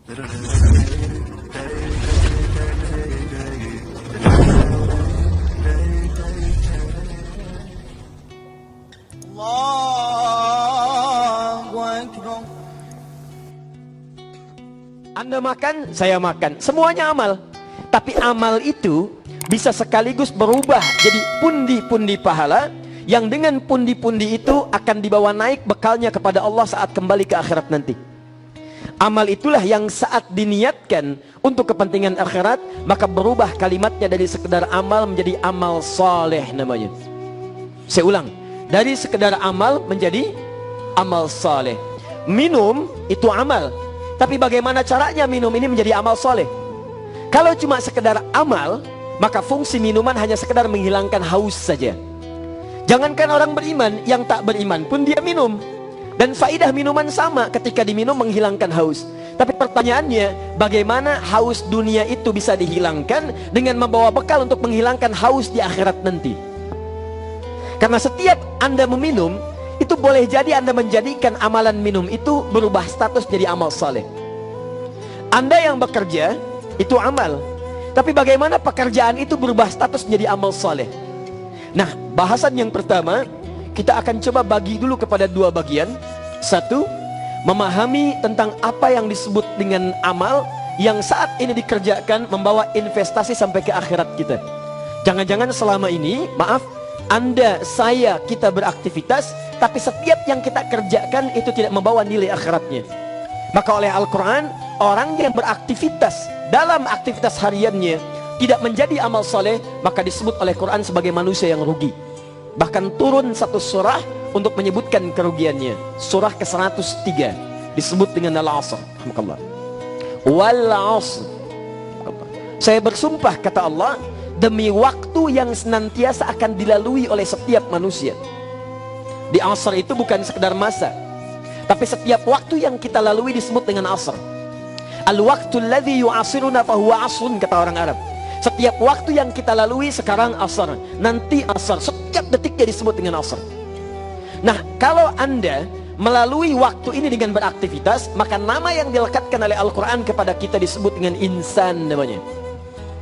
Anda makan, saya makan, semuanya amal. Tapi amal itu bisa sekaligus berubah jadi pundi-pundi pahala, yang dengan pundi-pundi itu akan dibawa naik bekalnya kepada Allah saat kembali ke akhirat nanti. Amal itulah yang saat diniatkan untuk kepentingan akhirat, maka berubah kalimatnya dari sekedar amal menjadi amal soleh namanya. Saya ulang, dari sekedar amal menjadi amal soleh. Minum itu amal, tapi bagaimana caranya minum ini menjadi amal soleh? Kalau cuma sekedar amal, maka fungsi minuman hanya sekedar menghilangkan haus saja. Jangankan orang beriman, yang tak beriman pun dia minum. Dan faidah minuman sama, ketika diminum menghilangkan haus. Tapi pertanyaannya, bagaimana haus dunia itu bisa dihilangkan dengan membawa bekal untuk menghilangkan haus di akhirat nanti? Karena setiap Anda meminum, itu boleh jadi Anda menjadikan amalan minum itu berubah status jadi amal saleh. Anda yang bekerja, itu amal. Tapi bagaimana pekerjaan itu berubah status menjadi amal saleh? Nah, bahasan yang pertama, kita akan coba bagi dulu kepada dua bagian. Satu, memahami tentang apa yang disebut dengan amal yang saat ini dikerjakan membawa investasi sampai ke akhirat kita. Jangan-jangan selama ini, maaf, Anda, saya, kita beraktivitas, tapi setiap yang kita kerjakan itu tidak membawa nilai akhiratnya. Maka oleh Al-Quran, orang yang beraktivitas dalam aktivitas hariannya tidak menjadi amal soleh, maka disebut oleh Quran sebagai manusia yang rugi. Bahkan turun satu surah untuk menyebutkan kerugiannya. Surah ke-103 disebut dengan Al-Asr. Wal-Asr. Saya bersumpah, kata Allah, demi waktu yang senantiasa akan dilalui oleh setiap manusia. Di asr itu bukan sekedar masa, tapi setiap waktu yang kita lalui disebut dengan asr. Al-waqtu alladhi yu'asiruna fahuwa asrun, kata orang Arab. Setiap waktu yang kita lalui sekarang asar, nanti asar, setiap detiknya disebut dengan asar. Nah, kalau Anda melalui waktu ini dengan beraktivitas, maka nama yang dilekatkan oleh Al-Quran kepada kita disebut dengan insan namanya.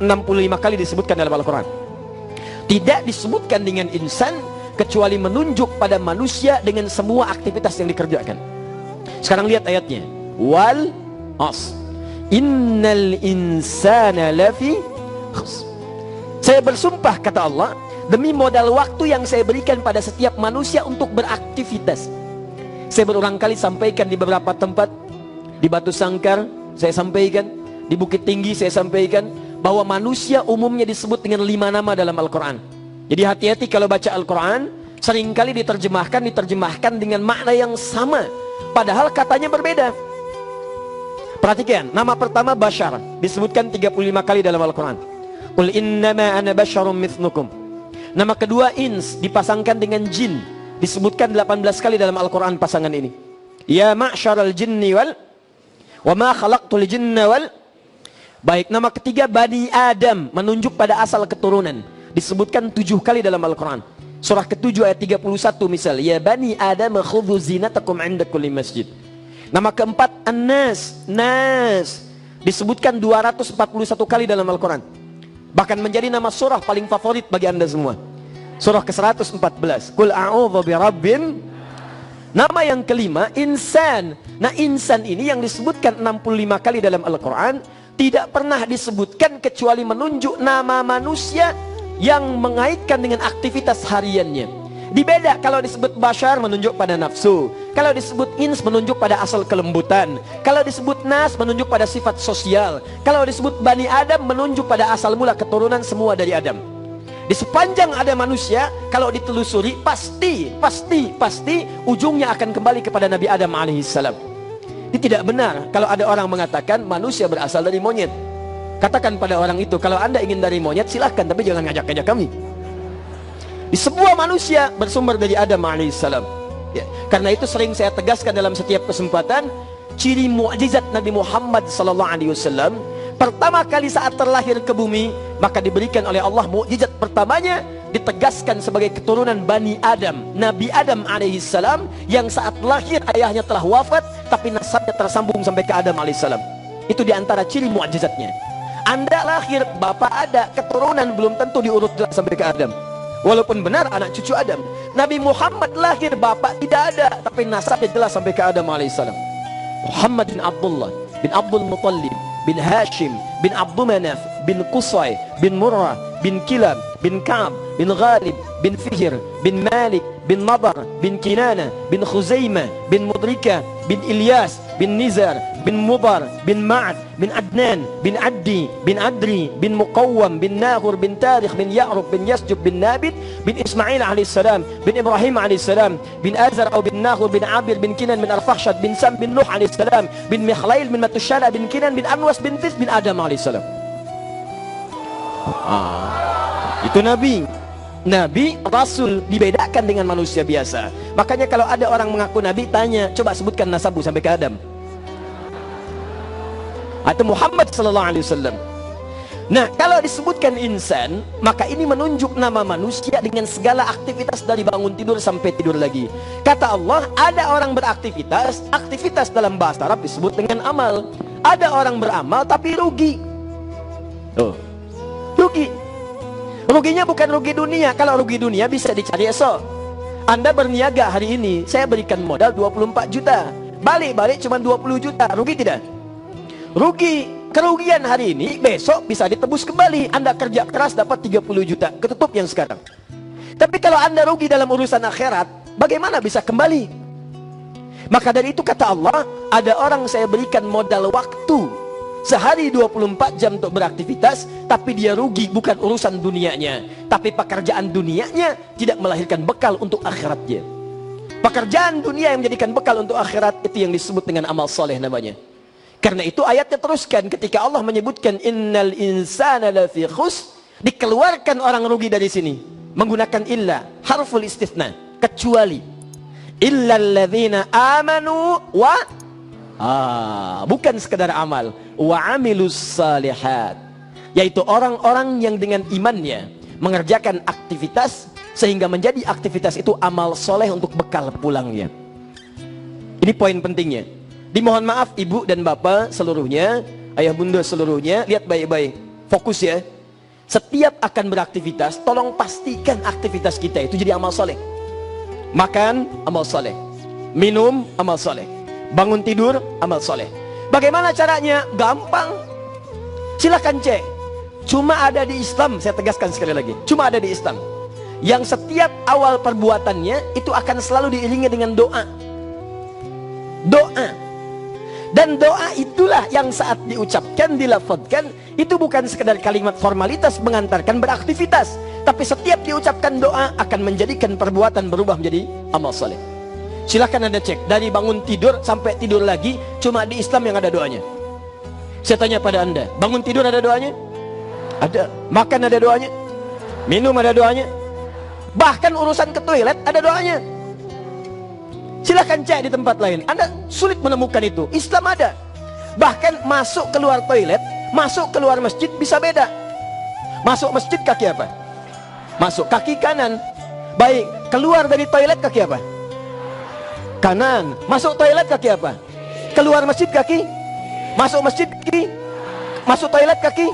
65 kali disebutkan dalam Al-Quran. Tidak disebutkan dengan insan kecuali menunjuk pada manusia dengan semua aktivitas yang dikerjakan. Sekarang lihat ayatnya. Wal as innal insana lafi. Saya bersumpah, kata Allah, demi modal waktu yang saya berikan pada setiap manusia untuk beraktivitas. Saya berulang kali sampaikan di beberapa tempat. Di Batu Sangkar saya sampaikan, di Bukit Tinggi saya sampaikan, bahwa manusia umumnya disebut dengan 5 nama dalam Al-Quran. Jadi hati-hati kalau baca Al-Quran, seringkali diterjemahkan dengan makna yang sama, padahal katanya berbeda. Perhatikan, nama pertama Bashar disebutkan 35 kali dalam Al-Quran. Qul innama ana basyarum mithlukum. Nama kedua ins dipasangkan dengan jin, disebutkan 18 kali dalam Al-Quran pasangan ini. Ya ma'syaral jinni wal wa ma khalaqtul jinna wal. Baik, nama ketiga Bani Adam, menunjuk pada asal keturunan, disebutkan 7 kali dalam Al-Quran. Surah ke-7 ayat 31 misal, ya Bani Adam khudhu zinatakum 'inda kulli masjid. Nama keempat An-Nas, Nas, disebutkan 241 kali dalam Al-Quran. Bahkan menjadi nama surah paling favorit bagi Anda semua. Surah ke-114, Qul a'udzu birabbin. Nama yang kelima Insan. Nah, insan ini yang disebutkan 65 kali dalam Al-Quran, tidak pernah disebutkan kecuali menunjuk nama manusia yang mengaitkan dengan aktivitas hariannya. Dibeda, kalau disebut Bashar menunjuk pada nafsu, kalau disebut ins menunjuk pada asal kelembutan, kalau disebut nas menunjuk pada sifat sosial, kalau disebut Bani Adam menunjuk pada asal mula keturunan semua dari Adam. Di sepanjang ada manusia, kalau ditelusuri pasti ujungnya akan kembali kepada Nabi Adam alaihissalam. Ini tidak benar kalau ada orang mengatakan manusia berasal dari monyet. Katakan pada orang itu, kalau Anda ingin dari monyet silahkan, tapi jangan ngajak-ngajak kami. Di sebuah manusia bersumber dari Adam alaihissalam. Ya, karena itu sering saya tegaskan dalam setiap kesempatan, ciri mukjizat Nabi Muhammad sallallahu alaihi wasallam, pertama kali saat terlahir ke bumi, maka diberikan oleh Allah mukjizat pertamanya, ditegaskan sebagai keturunan Bani Adam, Nabi Adam alaihissalam, yang saat lahir ayahnya telah wafat, tapi nasabnya tersambung sampai ke Adam alaihissalam. Itu diantara ciri mukjizatnya. Anda lahir, bapak ada, keturunan belum tentu diurut sampai ke Adam. Walaupun benar anak cucu Adam. Nabi Muhammad lahir, bapak tidak ada, tapi nasabnya jelas sampai ke Adam alaihissalam. Muhammad bin Abdullah bin Abdul Muttalib bin Hashim bin Abdul Manaf bin Qusay bin Murrah bin Kilab bin Ka'ab bin Ghalib bin Fihr bin Malik bin Nadar bin Kinana bin Khuzaimah bin Mudrika bin Ilyas bin Nizar bin Mudar bin Ma'ad bin Adnan bin Addi bin Adri bin Muqawwam bin Nahur bin Tarikh bin Ya'rub bin Yasjub bin Nabit bin Ismail alaihissalam bin Ibrahim alaihissalam bin Azar atau bin Nahur bin Abir bin Kinan bin Arfakhshad bin Sam bin Nuh alaihissalam bin Mikhlail bin Matushana bin Kinan bin Anwas bin Tis bin Adam alaihissalam. Itu Nabi. Nabi, Rasul dibedakan dengan manusia biasa. Makanya kalau ada orang mengaku Nabi, tanya, coba sebutkan nasabu sampai ke Adam. Atau Muhammad sallallahu alaihi wasallam. Nah, kalau disebutkan insan, maka ini menunjuk nama manusia dengan segala aktivitas dari bangun tidur sampai tidur lagi. Kata Allah, ada orang beraktivitas, aktivitas dalam bahasa Arab disebut dengan amal. Ada orang beramal tapi rugi. Oh, rugi. Ruginya bukan rugi dunia. Kalau rugi dunia bisa dicari esok. Anda berniaga hari ini, saya berikan modal 24 juta. Balik-balik cuma 20 juta. Rugi tidak? Rugi. Kerugian hari ini, besok bisa ditebus kembali. Anda kerja keras dapat 30 juta. Ketutup yang sekarang. Tapi kalau Anda rugi dalam urusan akhirat, bagaimana bisa kembali? Maka dari itu kata Allah, ada orang saya berikan modal waktu sehari 24 jam untuk beraktivitas, tapi dia rugi bukan urusan dunianya, tapi pekerjaan dunianya tidak melahirkan bekal untuk akhiratnya. Pekerjaan dunia yang menjadikan bekal untuk akhirat, itu yang disebut dengan amal soleh namanya. Karena itu ayatnya teruskan ketika Allah menyebutkan innal insana lafi khus, dikeluarkan orang rugi dari sini menggunakan illa, harful istitsna, kecuali illal ladzina amanu wa bukan sekedar amal, wa amilus salihat, yaitu orang-orang yang dengan imannya mengerjakan aktivitas sehingga menjadi aktivitas itu amal soleh untuk bekal pulangnya. Ini poin pentingnya. Dimohon maaf ibu dan bapak seluruhnya, ayah bunda seluruhnya, lihat baik-baik, fokus ya. Setiap akan beraktivitas, tolong pastikan aktivitas kita itu jadi amal soleh. Makan, amal soleh. Minum, amal soleh. Bangun tidur, amal soleh. Bagaimana caranya? Gampang. Silahkan cek. Cuma ada di Islam, saya tegaskan sekali lagi, cuma ada di Islam yang setiap awal perbuatannya itu akan selalu diiringi dengan doa. Doa. Dan doa itulah yang saat diucapkan, dilafadzkan, itu bukan sekedar kalimat formalitas mengantarkan beraktivitas, tapi setiap diucapkan doa akan menjadikan perbuatan berubah menjadi amal soleh. Silahkan Anda cek, dari bangun tidur sampai tidur lagi, cuma di Islam yang ada doanya. Saya tanya pada Anda, bangun tidur ada doanya? Ada. Makan ada doanya? Minum ada doanya? Bahkan urusan ke toilet ada doanya. Silahkan cek di tempat lain, Anda sulit menemukan itu. Islam ada. Bahkan masuk keluar toilet, masuk keluar masjid bisa beda. Masuk masjid kaki apa? Masuk kaki kanan. Baik, keluar dari toilet kaki apa? Kanan. Masuk toilet kaki apa? Keluar masjid kaki? Masuk masjid kaki? Masuk toilet kaki?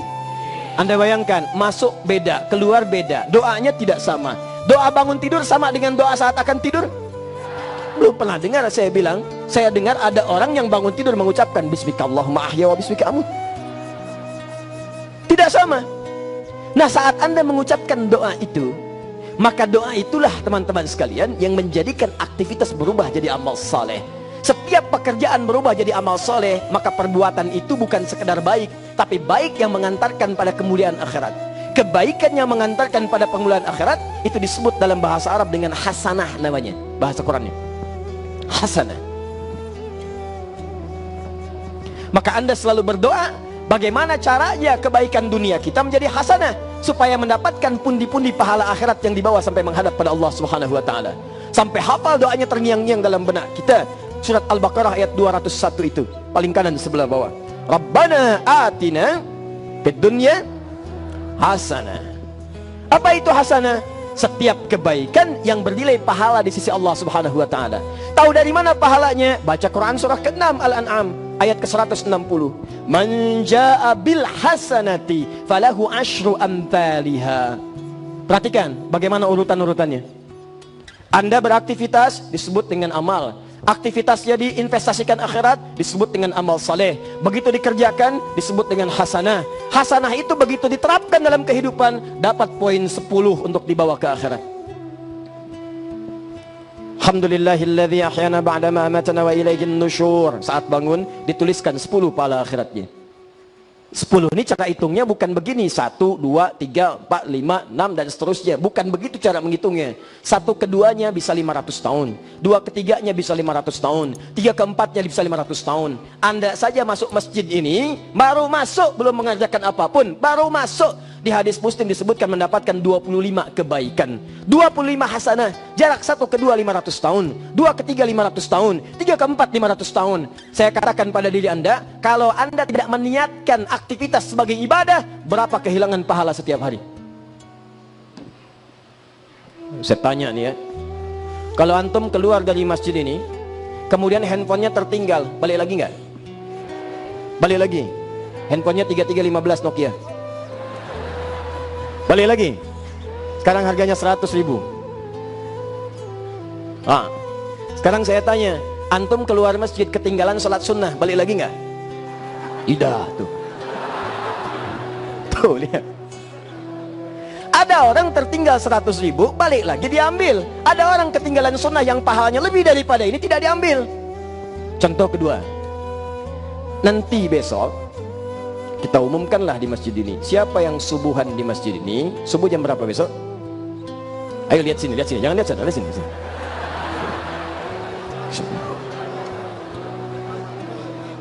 Anda bayangkan, masuk beda, keluar beda, doanya tidak sama. Doa bangun tidur sama dengan doa saat akan tidur? Belum pernah dengar saya bilang. Saya dengar ada orang yang bangun tidur mengucapkan Bismikallahumma ahya wa bismika amut. Tidak sama. Nah, saat Anda mengucapkan doa itu, maka doa itulah teman-teman sekalian yang menjadikan aktivitas berubah jadi amal soleh. Setiap pekerjaan berubah jadi amal soleh, maka perbuatan itu bukan sekedar baik, tapi baik yang mengantarkan pada kemuliaan akhirat. Kebaikan yang mengantarkan pada kemuliaan akhirat itu disebut dalam bahasa Arab dengan hasanah namanya, bahasa Qurannya. Hasanah. Maka Anda selalu berdoa, bagaimana caranya kebaikan dunia kita menjadi hasanah, supaya mendapatkan pundi-pundi pahala akhirat yang dibawa sampai menghadap pada Allah Subhanahu wa taala. Sampai hafal doanya terngiang-ngiang dalam benak kita. Surat Al-Baqarah ayat 201 itu, paling kanan sebelah bawah. Rabbana atina fid dunya hasanah. Apa itu hasanah? Setiap kebaikan yang bernilai pahala di sisi Allah Subhanahu wa taala. Tahu dari mana pahalanya? Baca Quran surah ke-6 Al-An'am ayat ke-160. Man jaa bil hasanati falahu asyru amthaliha. Perhatikan bagaimana urutan-urutannya. Anda beraktivitas disebut dengan amal. Aktivitasnya diinvestasikan akhirat disebut dengan amal saleh. Begitu dikerjakan disebut dengan hasanah. Hasanah itu begitu diterapkan dalam kehidupan dapat poin 10 untuk dibawa ke akhirat. Alhamdulillahilladzi ahyana ba'dama amatana wa ilaihin nusyur. Saat bangun dituliskan 10 pahala akhiratnya. 10 ini cara hitungnya bukan begini, 1, 2, 3, 4, 5, 6 dan seterusnya. Bukan begitu cara menghitungnya. 1 keduanya bisa 500 tahun, 2 ketiganya bisa 500 tahun, 3 keempatnya bisa 500 tahun. Anda saja masuk masjid ini, baru masuk belum mengerjakan apapun, baru masuk di hadis Muslim disebutkan mendapatkan 25 kebaikan, 25 hasanah. Jarak 1 ke 2 500 tahun, 2 ke 3 500 tahun, 3 ke 4 500 tahun. Saya katakan pada diri Anda, kalau Anda tidak meniatkan aktivitas sebagai ibadah, berapa kehilangan pahala setiap hari? Saya tanya nih ya, kalau antum keluar dari masjid ini, kemudian handphonenya tertinggal, balik lagi nggak? Balik lagi. Handphonenya 3315 Nokia. Balik lagi. Sekarang harganya 100.000. Sekarang saya tanya, antum keluar masjid ketinggalan sholat sunnah, balik lagi nggak? Tidak tuh. Tuh lihat. Ada orang tertinggal 100.000, balik lagi diambil. Ada orang ketinggalan sunnah yang pahalanya lebih daripada ini, tidak diambil. Contoh kedua, nanti besok kita umumkanlah di masjid ini, siapa yang subuhan di masjid ini. Subuh jam berapa besok? Ayo lihat sini, jangan lihat sana, lihat sini.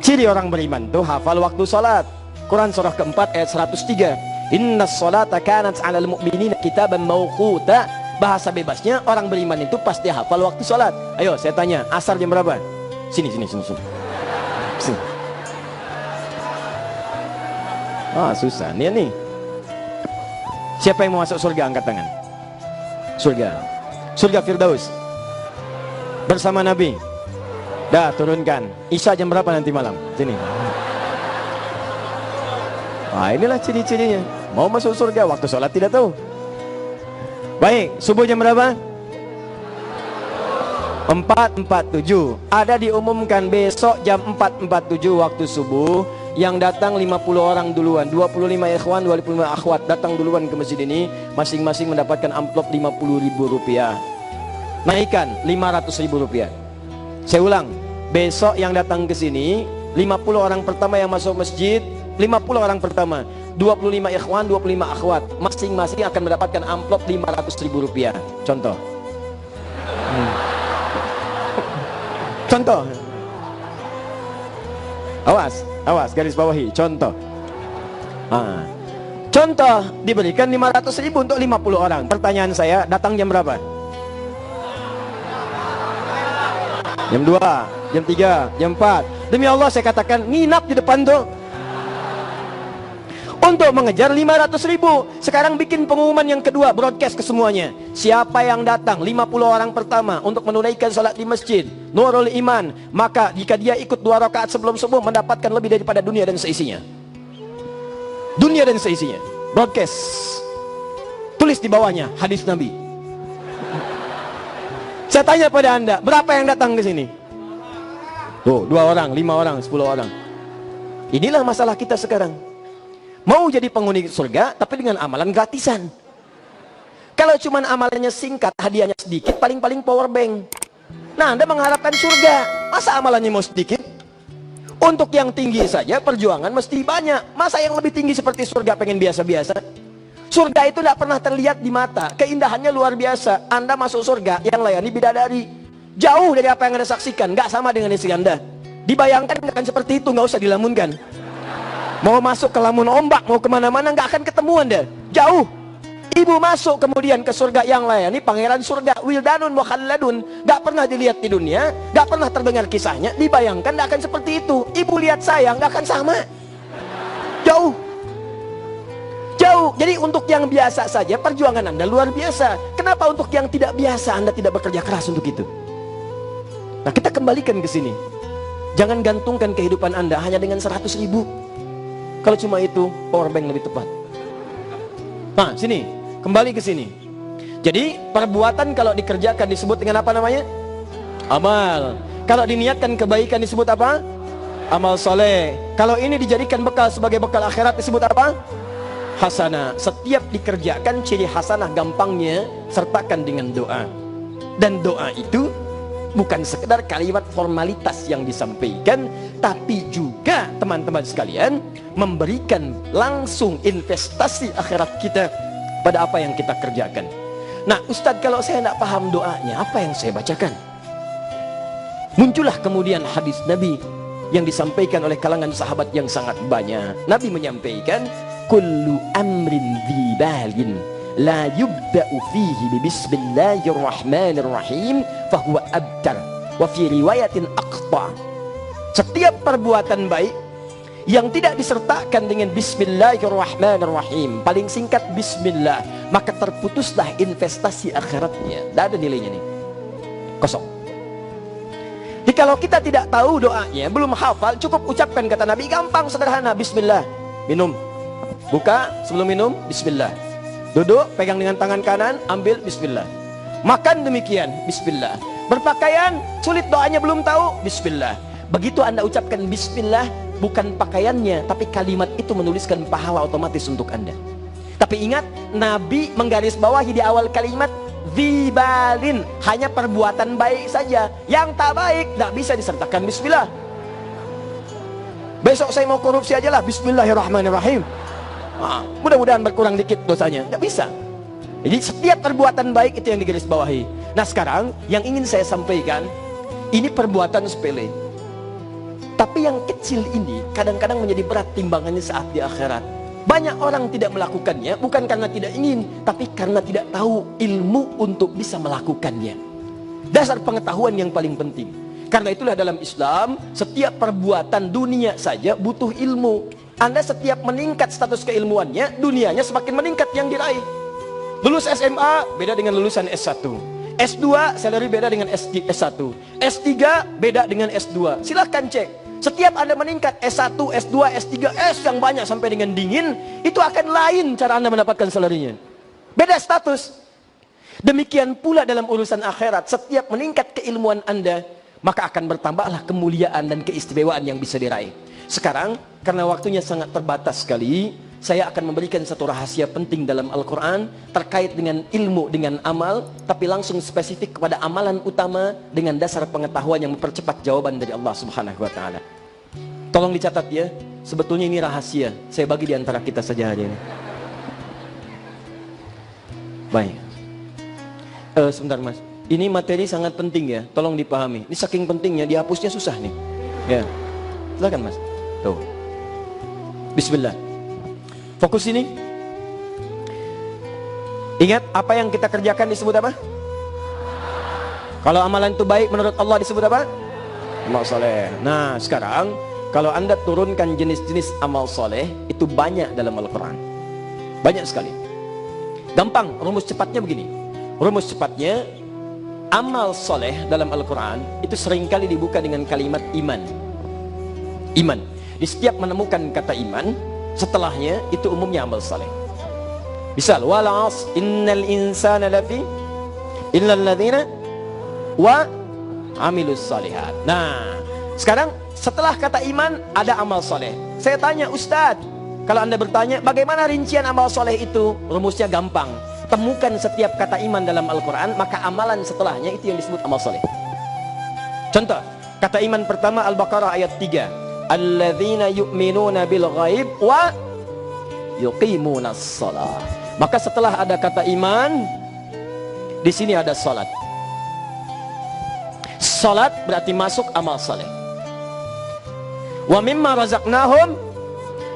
Ciri orang beriman tuh hafal waktu salat. Quran surah keempat ayat 103. Innas salata kanat 'alal mu'minina kitaban mawquta. Bahasa bebasnya orang beriman itu pasti hafal waktu salat. Ayo saya tanya, asar jam berapa? Sini. Susah nih. Siapa yang mau masuk surga angkat tangan. Surga Firdaus bersama Nabi. Dah turunkan. Isya jam berapa nanti malam? Sini. Inilah ciri-cirinya. Mau masuk surga waktu sholat tidak tahu. Baik, subuh jam berapa? 4.47. Ada diumumkan besok jam 4.47 waktu subuh. Yang datang 50 orang duluan, 25 ikhwan, 25 akhwat datang duluan ke masjid ini, masing-masing mendapatkan amplop 50.000 rupiah. Naikkan 500.000 rupiah. Saya ulang, besok yang datang ke sini 50 orang pertama yang masuk masjid, 50 orang pertama, 25 ikhwan, 25 akhwat, masing-masing akan mendapatkan amplop 500.000 rupiah. Contoh. Contoh. Awas, garis bawahi. Contoh. Contoh diberikan 500.000 untuk 50 orang. Pertanyaan saya, datang jam berapa? Jam 2, jam 3, jam 4. Demi Allah saya katakan, nginap di depan tuh untuk mengejar 500.000. Sekarang bikin pengumuman yang kedua, broadcast ke semuanya. Siapa yang datang 50 orang pertama untuk menunaikan salat di masjid Nurul Iman, maka jika dia ikut 2 rakaat sebelum subuh mendapatkan lebih daripada dunia dan seisinya. Dunia dan seisinya. Broadcast. Tulis di bawahnya hadis Nabi. Saya tanya pada Anda, berapa yang datang ke sini? Tuh, 2 orang, 5 orang, 10 orang. Inilah masalah kita sekarang. Mau jadi penghuni surga tapi dengan amalan gratisan. Kalau cuman amalannya singkat, hadiahnya sedikit, paling-paling power bank. Nah, Anda mengharapkan surga, masa amalannya mau sedikit? Untuk yang tinggi saja perjuangan mesti banyak. Masa yang lebih tinggi seperti surga pengen biasa-biasa? Surga itu tidak pernah terlihat di mata, keindahannya luar biasa. Anda masuk surga yang layani bidadari, jauh dari apa yang Anda saksikan, nggak sama dengan istri Anda. Dibayangkan akan seperti itu, nggak usah dilamunkan. Mau masuk ke lamun ombak, mau kemana-mana nggak akan ketemu Anda, jauh. Ibu masuk kemudian ke surga yang layani pangeran surga, wildanun mukhalladun, nggak pernah dilihat di dunia, nggak pernah terdengar kisahnya. Dibayangkan nggak akan seperti itu. Ibu lihat saya nggak akan sama, jauh. Jadi untuk yang biasa saja perjuangan Anda luar biasa. Kenapa untuk yang tidak biasa Anda tidak bekerja keras untuk itu? Nah, kita kembalikan ke sini. Jangan gantungkan kehidupan Anda hanya dengan 100.000. Kalau cuma itu, power bank lebih tepat. Nah, sini, kembali ke sini. Jadi, perbuatan kalau dikerjakan disebut dengan apa namanya? Amal. Kalau diniatkan kebaikan disebut apa? Amal soleh. Kalau ini dijadikan bekal sebagai bekal akhirat disebut apa? Hasanah. Setiap dikerjakan ciri hasanah gampangnya sertakan dengan doa. Dan doa itu bukan sekedar kalimat formalitas yang disampaikan, tapi juga teman-teman sekalian memberikan langsung investasi akhirat kita pada apa yang kita kerjakan. Nah, Ustadz, kalau saya tidak paham doanya, apa yang saya bacakan? Muncullah kemudian hadis Nabi yang disampaikan oleh kalangan sahabat yang sangat banyak. Nabi menyampaikan, kullu amrin dzibalin la yubda'u fihi bismillahirrahmanirrahim fahuwa abtar wa fi riwayatin aqta. Setiap perbuatan baik yang tidak disertakan dengan bismillahirrahmanirrahim, paling singkat bismillah, maka terputuslah investasi akhiratnya. Tidak ada nilainya nih, kosong. Jadi kalau kita tidak tahu doanya, belum hafal, cukup ucapkan kata Nabi, gampang, sederhana, bismillah. Minum, buka, sebelum minum, bismillah. Duduk, pegang dengan tangan kanan, ambil, bismillah. Makan demikian, bismillah. Berpakaian, sulit doanya belum tahu, bismillah. Begitu Anda ucapkan bismillah, bukan pakaiannya, tapi kalimat itu menuliskan pahala otomatis untuk Anda. Tapi ingat, Nabi menggarisbawahi di awal kalimat, dzibalin, hanya perbuatan baik saja. Yang tak baik, tidak bisa disertakan bismillah. Besok saya mau korupsi aja lah, bismillahirrahmanirrahim. Mudah-mudahan berkurang dikit dosanya. Tidak bisa. Jadi setiap perbuatan baik itu yang digarisbawahi. Nah sekarang yang ingin saya sampaikan, ini perbuatan sepele, tapi yang kecil ini kadang-kadang menjadi berat timbangannya saat di akhirat. Banyak orang tidak melakukannya bukan karena tidak ingin, tapi karena tidak tahu ilmu untuk bisa melakukannya. Dasar pengetahuan yang paling penting. Karena itulah dalam Islam setiap perbuatan dunia saja butuh ilmu. Anda setiap meningkat status keilmuannya, dunianya semakin meningkat yang diraih. Lulus SMA beda dengan lulusan S1. S2 salary beda dengan S1. S3 beda dengan S2. Silahkan cek. Setiap Anda meningkat S1, S2, S3, S yang banyak sampai dengan dingin, itu akan lain cara Anda mendapatkan salarinya. Beda status. Demikian pula dalam urusan akhirat, setiap meningkat keilmuan Anda, maka akan bertambahlah kemuliaan dan keistimewaan yang bisa diraih. Sekarang, karena waktunya sangat terbatas sekali, saya akan memberikan satu rahasia penting dalam Al-Quran terkait dengan ilmu, dengan amal, tapi langsung spesifik kepada amalan utama dengan dasar pengetahuan yang mempercepat jawaban dari Allah Subhanahu wa Ta'ala. Tolong dicatat ya, sebetulnya ini rahasia. Saya bagi di antara kita saja hari ini. Baik. Sebentar mas, ini materi sangat penting ya, tolong dipahami. Ini saking pentingnya, dihapusnya susah nih. Ya, silakan mas. Tuh. Bismillah. Fokus ini. Ingat, apa yang kita kerjakan disebut apa? Kalau amalan itu baik menurut Allah disebut apa? Amal soleh. Nah sekarang, kalau Anda turunkan jenis-jenis amal soleh, itu banyak dalam Al-Quran. Banyak sekali. Gampang, rumus cepatnya begini. Rumus cepatnya, amal soleh dalam Al-Quran itu seringkali dibuka dengan kalimat iman. Iman. Di setiap menemukan kata iman, setelahnya itu umumnya amal saleh. Misal, wal 'asr innal insana lafi illal ladzina wa 'amilus shalihat. Nah, sekarang setelah kata iman ada amal saleh. Saya tanya, Ustadz, kalau Anda bertanya bagaimana rincian amal saleh itu? Rumusnya gampang. Temukan setiap kata iman dalam Al-Quran, maka amalan setelahnya itu yang disebut amal saleh. Contoh, kata iman pertama Al-Baqarah ayat 3. Alladzina yu'minuna bil ghaib wa yuqimunas shalah. Maka setelah ada kata iman, di sini ada salat. Salat berarti masuk amal saleh. Wa mimma razaqnahum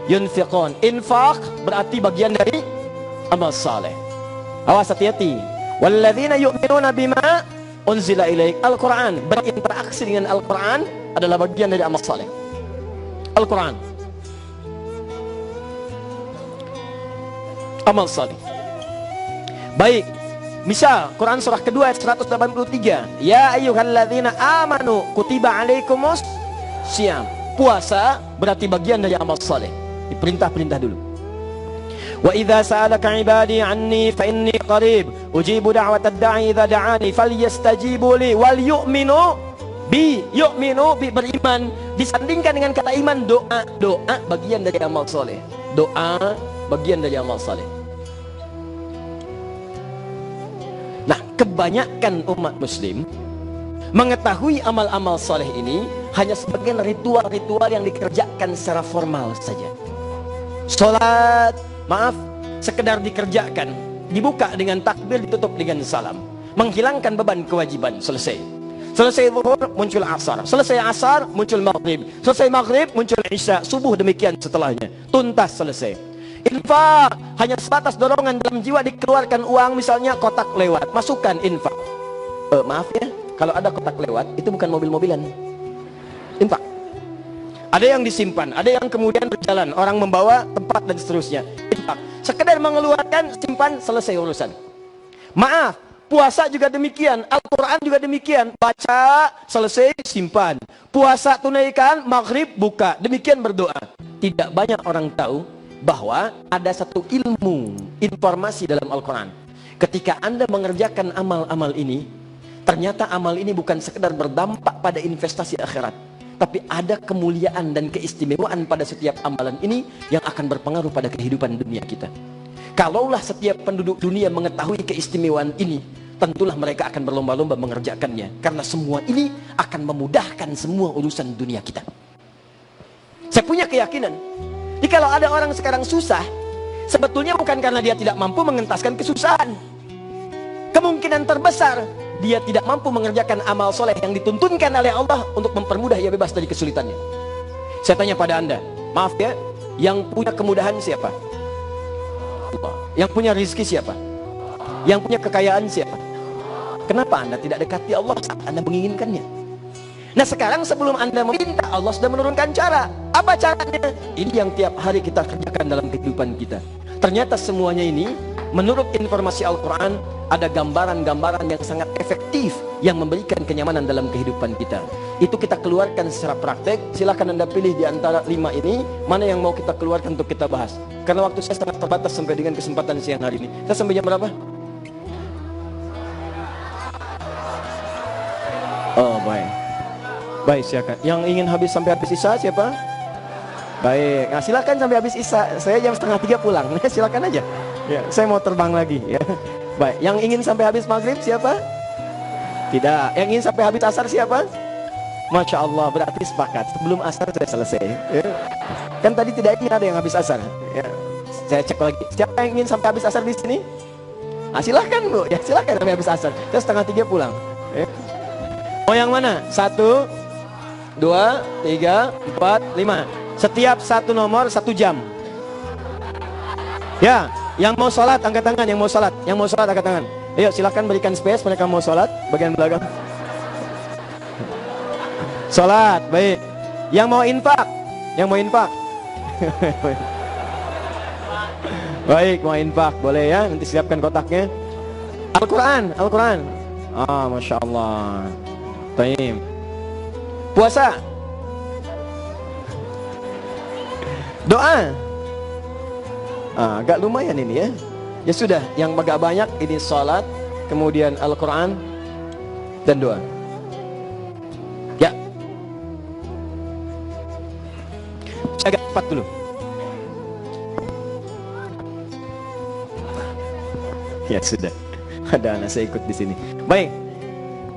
yunfiqun. Infaq berarti bagian dari amal saleh. Awas, hati-hati. Walladzina yu'minuna bima unzila ilaik. Al-Quran berinteraksi dengan Al-Quran adalah bagian dari amal saleh. Al-Quran amal salih. Baik, misal Quran surah kedua ayat 183, ya ayyuhalladzina amanu kutiba alaikumus Siam. Puasa berarti bagian dari amal saleh. Diperintah-perintah dulu. Wa idza sa'alaka 'ibadi 'anni fa inni qarib ujibu da'watad da'i idza da'ani falyastajibu li wal yu'minu bi. Yu'minu bi, beriman, disandingkan dengan kata iman. Doa bagian dari amal saleh. Doa bagian dari amal saleh. Nah, kebanyakan umat muslim mengetahui amal-amal saleh ini hanya sebagian ritual-ritual yang dikerjakan secara formal saja. Salat, maaf, sekedar dikerjakan, dibuka dengan takbir, ditutup dengan salam, menghilangkan beban kewajiban, selesai. Selesai zuhur, muncul asar. Selesai asar, muncul maghrib. Selesai maghrib, muncul isya. Subuh demikian setelahnya. Tuntas, selesai. Infak, hanya sebatas dorongan dalam jiwa, dikeluarkan uang, misalnya kotak lewat, masukkan infak. Maaf ya, kalau ada kotak lewat, itu bukan mobil-mobilan. Infak. Ada yang disimpan, ada yang kemudian berjalan, orang membawa tempat dan seterusnya. Infak. Sekedar mengeluarkan, simpan, selesai urusan. Maaf, puasa juga demikian, Al-Quran juga demikian. Baca, selesai, simpan. Puasa tunaikan, maghrib buka. Demikian berdoa. Tidak banyak orang tahu bahwa ada satu ilmu, informasi dalam Al-Quran. Ketika Anda mengerjakan amal-amal ini, ternyata amal ini bukan sekedar berdampak pada investasi akhirat, tapi ada kemuliaan dan keistimewaan pada setiap amalan ini yang akan berpengaruh pada kehidupan dunia kita. Kalaulah setiap penduduk dunia mengetahui keistimewaan ini, tentulah mereka akan berlomba-lomba mengerjakannya, karena semua ini akan memudahkan semua urusan dunia kita. Saya punya keyakinan, jadi kalau ada orang sekarang susah, sebetulnya bukan karena dia tidak mampu mengentaskan kesusahan. Kemungkinan terbesar dia tidak mampu mengerjakan amal soleh yang dituntunkan oleh Allah untuk mempermudah ia bebas dari kesulitannya. Saya tanya pada Anda, maaf ya, yang punya kemudahan siapa? Allah. Yang punya rizki siapa? Yang punya kekayaan siapa? Kenapa Anda tidak dekati Allah saat Anda menginginkannya? Nah, sekarang sebelum Anda meminta, Allah sudah menurunkan cara. Apa caranya? Ini yang tiap hari kita kerjakan dalam kehidupan kita. Ternyata semuanya ini, menurut informasi Al-Quran, ada gambaran-gambaran yang sangat efektif yang memberikan kenyamanan dalam kehidupan kita. Itu kita keluarkan secara praktek. Silakan Anda pilih di antara 5 ini, mana yang mau kita keluarkan untuk kita bahas. Karena waktu saya sangat terbatas sampai dengan kesempatan siang hari ini. Kita sampai jam berapa? Oh, baik. Baik, silakan. Yang ingin habis sampai habis isya siapa? Baik, nah, silakan sampai habis isya. Saya jam 2:30 pulang. Silakan aja. Ya, saya mau terbang lagi. Ya. Baik, yang ingin sampai habis maghrib siapa? Tidak. Yang ingin sampai habis asar siapa? Masya Allah, berarti sepakat. Sebelum asar saya selesai. Ya. Kan tadi tidak ingin ada yang habis asar. Ya. Saya cek lagi. Siapa yang ingin sampai habis asar di sini? Nah, silahkan Bu. Ya, silahkan sampai habis asar. Saya 2:30 pulang. Ya. Oh, yang mana? 1, 2, 3, 4, 5. Setiap satu nomor 1 jam. Ya, yang mau sholat angkat tangan. Yang mau sholat, angkat tangan. Ayo silakan berikan space, mereka mau sholat bagian belakang. Sholat, baik. Yang mau infak, baik, mau infak boleh ya. Nanti siapkan kotaknya. Al-Quran. Ah, masya Allah. Taim. Puasa. Doa. Agak lumayan ini ya. Ya sudah, yang agak banyak ini salat, kemudian Al-Quran dan doa. Ya. Agak cepat dulu. Ya sudah. Ada anak saya ikut di sini. Baik.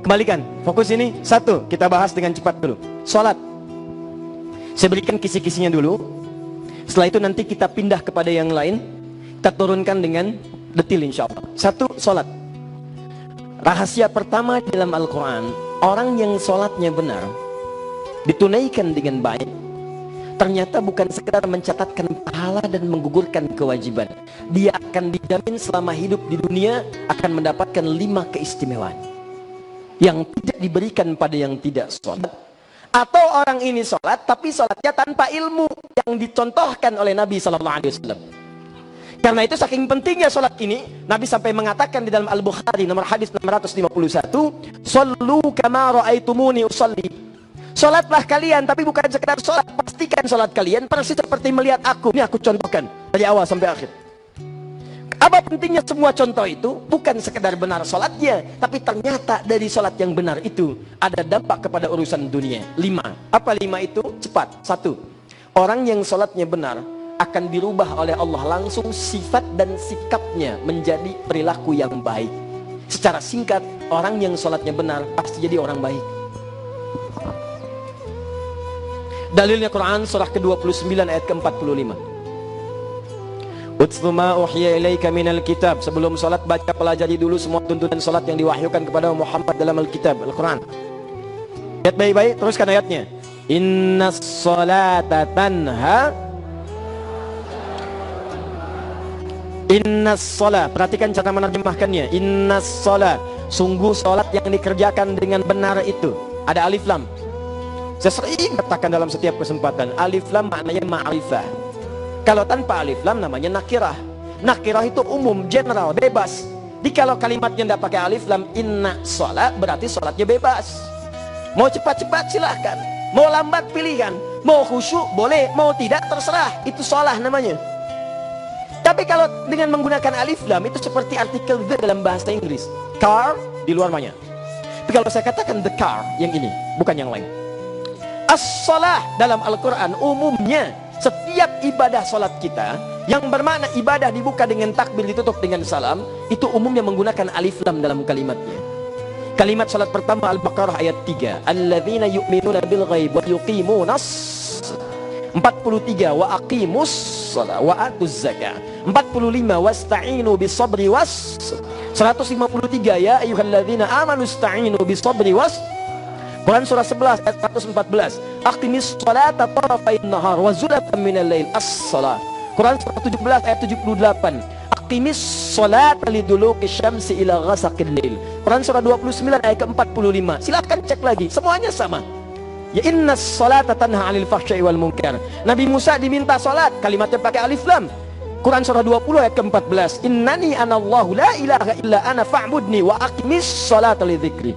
Kembalikan, fokus ini. 1, kita bahas dengan cepat dulu. Salat. Saya berikan kisi-kisinya dulu. Setelah itu nanti kita pindah kepada yang lain. Kita turunkan dengan detil insya Allah. 1, sholat. Rahasia pertama dalam Al-Quran, orang yang sholatnya benar, ditunaikan dengan baik, ternyata bukan sekedar mencatatkan pahala dan menggugurkan kewajiban. Dia akan dijamin selama hidup di dunia akan mendapatkan 5 keistimewaan yang tidak diberikan pada yang tidak sholat. Atau orang ini sholat tapi sholatnya tanpa ilmu yang dicontohkan oleh Nabi SAW. Karena itu saking pentingnya sholat ini, Nabi sampai mengatakan di dalam Al-Bukhari nomor hadis 651, "Shallu kama ra'aitumuni usalli." Sholatlah kalian, tapi bukan sekedar sholat. Pastikan sholat kalian persis seperti melihat aku. Ini aku contohkan dari awal sampai akhir. Apa pentingnya semua contoh itu? Bukan sekedar benar sholatnya, tapi ternyata dari sholat yang benar itu ada dampak kepada urusan dunia. 5. Apa 5 itu? Cepat. 1. Orang yang sholatnya benar akan dirubah oleh Allah langsung sifat dan sikapnya menjadi perilaku yang baik. Secara singkat, orang yang sholatnya benar pasti jadi orang baik. Dalilnya Quran surah ke-29 ayat ke-45. Utlu ma uhiya ilaika minal kitab. Sebelum salat baca pelajari dulu semua tuntunan salat yang diwahyukan kepada Muhammad dalam Alkitab, Al-Quran. Lihat baik-baik, teruskan ayatnya. Innas salata tanha. Innas salat, perhatikan cara menerjemahkannya. Innas salat, sungguh salat yang dikerjakan dengan benar itu. Ada alif lam. Saya sering katakan dalam setiap kesempatan, alif lam maknanya ma'rifah. Kalau tanpa alif lam namanya nakirah. Nakirah itu umum, general, bebas. Jadi kalau kalimatnya tidak pakai alif lam, inna sholat, berarti sholatnya bebas. Mau cepat-cepat silahkan, mau lambat pilihan, mau khusyuk boleh, mau tidak terserah. Itu sholat namanya. Tapi kalau dengan menggunakan alif lam, itu seperti artikel the dalam bahasa Inggris. Car, di luar banyak. Tapi kalau saya katakan the car, yang ini, bukan yang lain. As-salah dalam Al-Quran umumnya setiap ibadah salat kita yang bermakna ibadah dibuka dengan takbir ditutup dengan salam, itu umumnya menggunakan alif lam dalam kalimatnya. Kalimat salat pertama Al-Baqarah ayat 3, alladzina yu'minuna bil ghaib wa yuqimunas 43 wa aqimus shalah wa atuz zakah. 45 wasta'inu bis sabri was. 153 ya ayyuhalladzina amanu ista'inu bis sabri was. Quran surah 11 ayat 114. Aqimis sholata tarafain nahar wa zulatan minal lail as-shalah. Quran surah 17 ayat 78. Aqimis sholata liduluki syamsi ila ghasaqil lail. Quran surah 29 ayat ke-45. Silakan cek lagi, semuanya sama. Ya innas sholata tanha 'anil fahsya'i wal munkar. Nabi Musa diminta salat, kalimatnya pakai alif lam. Quran surah 20 ayat ke-14. Innani anallahu la ilaha illa ana fa'budni wa aqimis sholata lidzikri.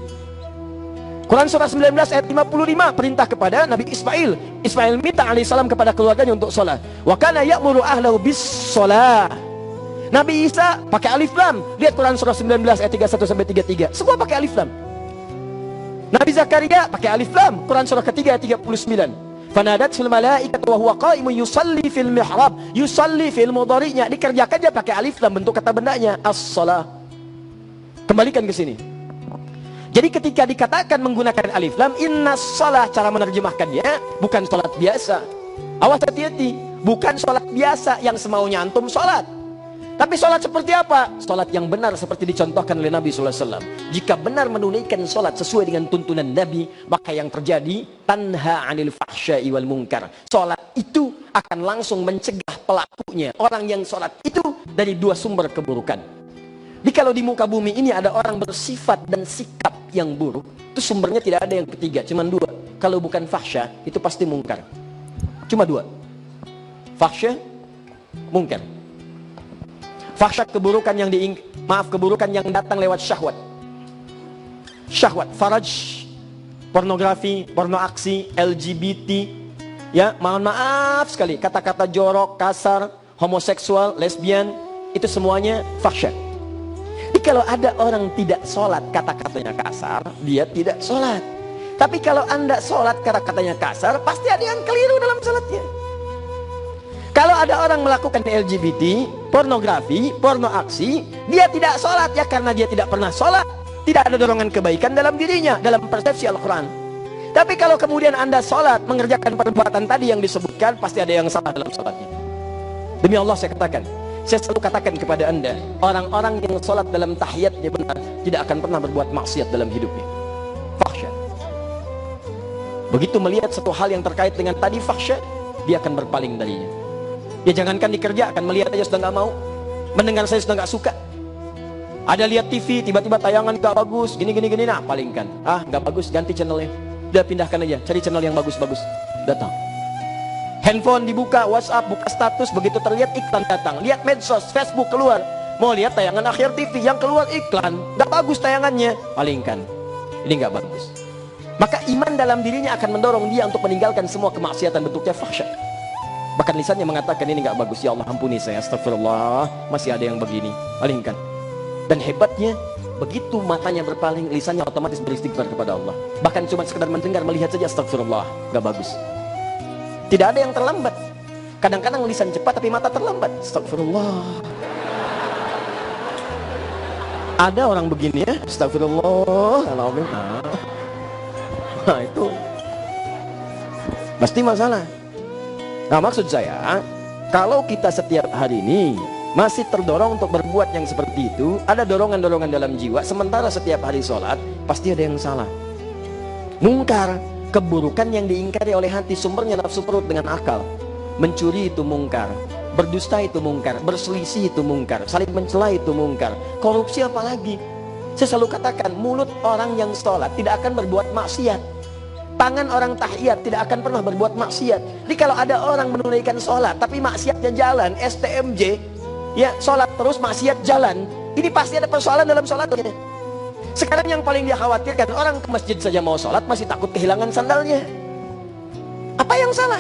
Quran surah 19 ayat 55 perintah kepada Nabi Ismail. Ismail minta alaihissalam kepada keluarganya untuk sholat. Wa kana ya'muru ahlahu bis sholat. Nabi Isa pakai alif lam. Lihat Quran surah 19 ayat 31 sampai 33. Semua pakai alif lam. Nabi Zakaria pakai alif lam. Quran surah ketiga ayat 39. Fanadatul malaikatu wa huwa qa'imun yusalli fil mihrab. Yusalli fil mudhari'nya dikerjakan dia pakai alif lam, bentuk kata bendanya as-shalah. Kembalikan ke sini. Jadi ketika dikatakan menggunakan alif lam, innas shalah, cara menerjemahkannya bukan sholat biasa. Awas hati-hati, bukan sholat biasa yang semaunya antum sholat. Tapi sholat seperti apa? Sholat yang benar seperti dicontohkan oleh Nabi SAW. Jika benar menunaikan sholat sesuai dengan tuntunan Nabi, maka yang terjadi tanha 'anil fahsya'i wal munkar. Sholat itu akan langsung mencegah pelakunya, orang yang sholat itu, dari dua sumber keburukan. Jadi kalau di muka bumi ini ada orang bersifat dan sikap yang buruk, itu sumbernya tidak ada yang ketiga, cuma dua. Kalau bukan fahsya, itu pasti mungkar. Cuma dua. Fahsya, mungkar. Fahsya keburukan yang keburukan yang datang lewat syahwat. Syahwat, faraj, pornografi, porno aksi, LGBT, ya, mohon maaf sekali, kata-kata jorok, kasar, homoseksual, lesbian, itu semuanya fahsya. Jadi kalau ada orang tidak sholat, kata-katanya kasar, dia tidak sholat. Tapi kalau anda sholat, kata-katanya kasar, pasti ada yang keliru dalam sholatnya. Kalau ada orang melakukan LGBT, pornografi, porno aksi, dia tidak sholat ya karena dia tidak pernah sholat. Tidak ada dorongan kebaikan dalam dirinya, dalam persepsi Al-Quran. Tapi kalau kemudian anda sholat, mengerjakan perbuatan tadi yang disebutkan, pasti ada yang salah dalam sholatnya. Demi Allah saya katakan, saya selalu katakan kepada anda, orang-orang yang sholat dalam tahiyatnya benar, tidak akan pernah berbuat maksiat dalam hidupnya. Fahsya. Begitu melihat satu hal yang terkait dengan tadi fahsya, dia akan berpaling darinya. Ya jangankan dikerjakan, melihat aja sudah nggak mau, mendengar saya sudah nggak suka. Ada lihat TV, tiba-tiba tayangan nggak bagus, gini, nah palingkan. Ah nggak bagus, ganti channelnya. Udah pindahkan aja, cari channel yang bagus-bagus. Datang. Handphone dibuka, WhatsApp, buka status, begitu terlihat iklan datang. Lihat medsos, Facebook keluar. Mau lihat tayangan akhir TV, yang keluar iklan. Nggak bagus tayangannya, palingkan. Ini nggak bagus. Maka iman dalam dirinya akan mendorong dia untuk meninggalkan semua kemaksiatan bentuknya fahsyat. Bahkan lisannya mengatakan ini nggak bagus, ya Allah ampuni saya, astagfirullah, masih ada yang begini, palingkan. Dan hebatnya, begitu matanya berpaling, lisannya otomatis beristighfar kepada Allah. Bahkan cuma sekedar mendengar, melihat saja, astagfirullah, nggak bagus. Tidak ada yang terlambat. Kadang-kadang lisan cepat tapi mata terlambat, astagfirullah. Ada orang begini ya, astagfirullah. Nah itu pasti masalah. Nah maksud saya, kalau kita setiap hari ini masih terdorong untuk berbuat yang seperti itu, ada dorongan-dorongan dalam jiwa, sementara setiap hari sholat, pasti ada yang salah. Mungkar, keburukan yang diingkari oleh hati, sumbernya nafsu perut dengan akal. Mencuri itu mungkar, berdusta itu mungkar, berselisih itu mungkar, saling mencela itu mungkar, korupsi apalagi. Saya selalu katakan, mulut orang yang sholat tidak akan berbuat maksiat, tangan orang tahiyat tidak akan pernah berbuat maksiat. Jadi kalau ada orang menunaikan sholat tapi maksiatnya jalan, STMJ, ya sholat terus maksiat jalan, ini pasti ada persoalan dalam sholatnya. Sekarang yang paling dia khawatirkan, orang ke masjid saja mau sholat masih takut kehilangan sandalnya. Apa yang salah?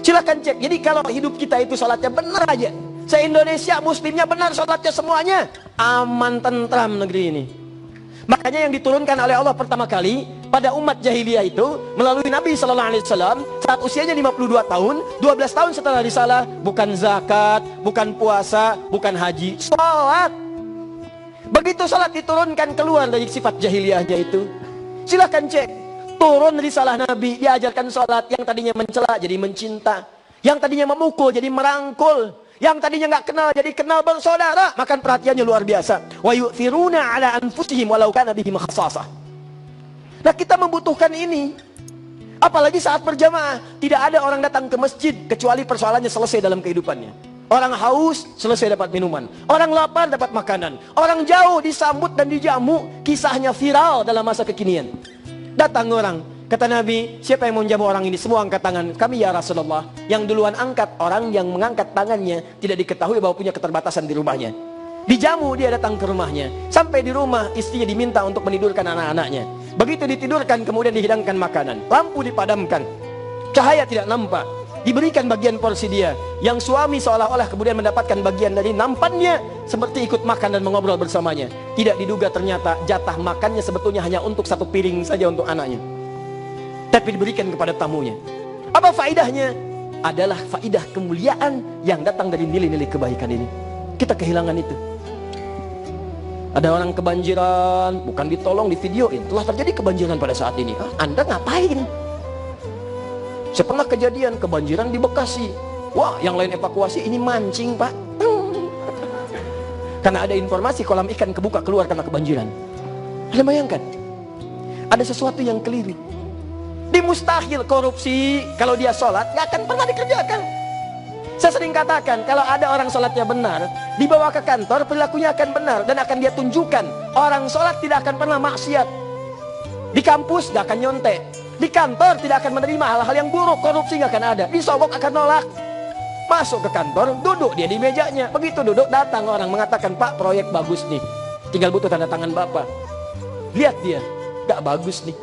Silahkan cek. Jadi kalau hidup kita itu sholatnya benar aja, se-Indonesia muslimnya benar sholatnya semuanya, aman tentram negeri ini. Makanya yang diturunkan oleh Allah pertama kali pada umat jahiliyah itu melalui Nabi Sallallahu Alaihi Wasallam saat usianya 52 tahun, 12 tahun setelah risalah, bukan zakat, bukan puasa, bukan haji, sholat. Begitu sholat diturunkan, keluar dari sifat jahiliyahnya itu. Silahkan cek, turun risalah Nabi, diajarkan sholat. Yang tadinya mencela jadi mencinta, yang tadinya memukul jadi merangkul, yang tadinya nggak kenal jadi kenal bersaudara. Makan perhatiannya luar biasa. Wa yu'thiruna ala anfusihim walau kana bihim khassasah. Nah kita membutuhkan ini. Apalagi saat berjamaah, tidak ada orang datang ke masjid kecuali persoalannya selesai dalam kehidupannya. Orang haus selesai dapat minuman, orang lapar dapat makanan, orang jauh disambut dan dijamu. Kisahnya viral dalam masa kekinian. Datang orang, kata Nabi, siapa yang mau jamu orang ini? Semua angkat tangan. Kami ya Rasulullah. Yang duluan angkat, orang yang mengangkat tangannya tidak diketahui bahwa punya keterbatasan di rumahnya. Dijamu, dia datang ke rumahnya. Sampai di rumah, istrinya diminta untuk menidurkan anak-anaknya. Begitu ditidurkan, kemudian dihidangkan makanan. Lampu dipadamkan, cahaya tidak nampak. Diberikan bagian porsi dia. Yang suami seolah-olah kemudian mendapatkan bagian dari nampannya, seperti ikut makan dan mengobrol bersamanya. Tidak diduga ternyata jatah makannya sebetulnya hanya untuk satu piring saja untuk anaknya, tapi diberikan kepada tamunya. Apa faedahnya? Adalah faedah kemuliaan yang datang dari nilai-nilai kebaikan ini. Kita kehilangan itu. Ada orang kebanjiran, bukan ditolong, di videoin. Telah terjadi kebanjiran pada saat ini. Anda ngapain? Saya pernah kejadian kebanjiran di Bekasi. Wah, yang lain evakuasi, ini mancing pak. Karena ada informasi kolam ikan kebuka keluar karena kebanjiran. Anda bayangkan, ada sesuatu yang keliru. Di mustahil korupsi kalau dia sholat nggak akan pernah dikerjakan. Saya sering katakan, kalau ada orang sholatnya benar, dibawa ke kantor, perilakunya akan benar dan akan dia tunjukkan. Orang sholat tidak akan pernah maksiat. Di kampus nggak akan nyontek. Di kantor tidak akan menerima hal-hal yang buruk, korupsi nggak akan ada. Disogok akan nolak. Masuk ke kantor, duduk dia di mejanya. Begitu duduk, datang orang mengatakan, Pak, proyek bagus nih, tinggal butuh tanda tangan Bapak. Lihat dia, nggak bagus nih,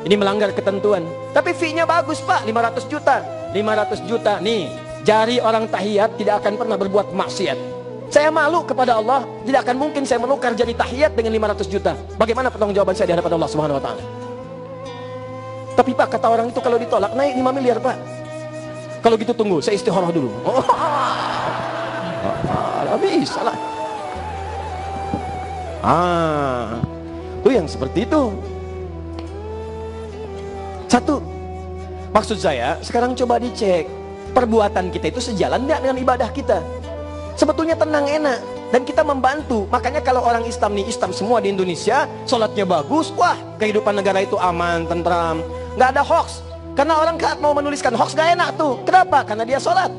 ini melanggar ketentuan. Tapi fee-nya bagus Pak, 500 juta. 500 juta nih, jari orang tahiyat tidak akan pernah berbuat maksiat. Saya malu kepada Allah, tidak akan mungkin saya menukar jari tahiyat dengan 500 juta. Bagaimana pertanggungjawaban saya di hadapan Allah Subhanahu wa taala? Tapi Pak, kata orang itu kalau ditolak naik 5 miliar Pak. Kalau gitu tunggu, saya istikharah dulu. Bisa lah. Itu yang seperti itu. Satu, maksud saya sekarang coba dicek perbuatan kita itu sejalan nggak dengan ibadah kita. Sebetulnya tenang, enak, dan kita membantu. Makanya kalau orang Islam nih, Islam semua di Indonesia, sholatnya bagus, wah kehidupan negara itu aman, tentram, nggak ada hoax. Karena orang mau menuliskan hoax gak enak tuh. Kenapa? Karena dia sholat.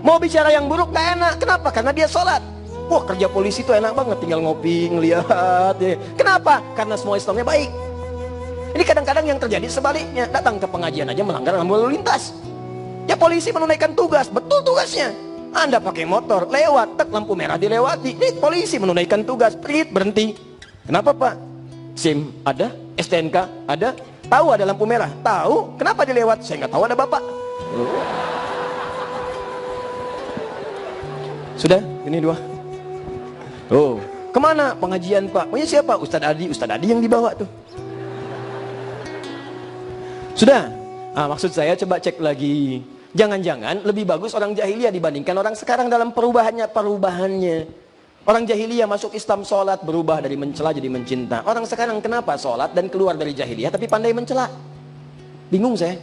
Mau bicara yang buruk gak enak. Kenapa? Karena dia sholat. Wah, kerja polisi tuh enak banget, tinggal ngopi, ngeliat ya. Kenapa? Karena semua Islamnya baik. Ini kadang-kadang yang terjadi sebaliknya. Datang ke pengajian aja melanggar lalu lintas. Ya polisi menunaikan tugas, betul tugasnya. Anda pakai motor, lewat, tek, lampu merah dilewati. Ini polisi menunaikan tugas, pelit, berhenti. Kenapa Pak? SIM ada? STNK ada? Tahu ada lampu merah? Tahu. Kenapa dilewat? Saya nggak tahu, ada bapak. Sudah, ini 2. Oh, kemana pengajian Pak? Punya siapa? Ustadz Adi yang dibawa tuh. Sudah. Maksud saya coba cek lagi. Jangan-jangan lebih bagus orang jahiliyah dibandingkan orang sekarang dalam perubahannya. Orang jahiliyah masuk Islam, sholat, berubah dari mencela jadi mencinta. Orang sekarang kenapa sholat dan keluar dari jahiliyah tapi pandai mencela? Bingung saya.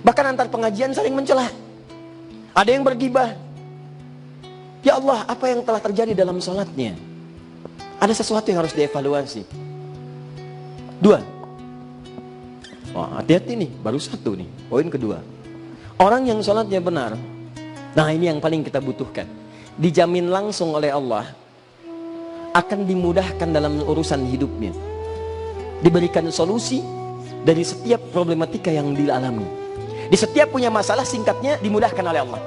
Bahkan antar pengajian saling mencela. Ada yang bergibah. Ya Allah, apa yang telah terjadi dalam sholatnya? Ada sesuatu yang harus dievaluasi. 2. Hati-hati nih, baru 1 nih. Poin kedua. Orang yang sholatnya benar. Nah, ini yang paling kita butuhkan. Dijamin langsung oleh Allah akan dimudahkan dalam urusan hidupnya. Diberikan solusi dari setiap problematika yang dialami. Di setiap punya masalah, singkatnya dimudahkan oleh Allah.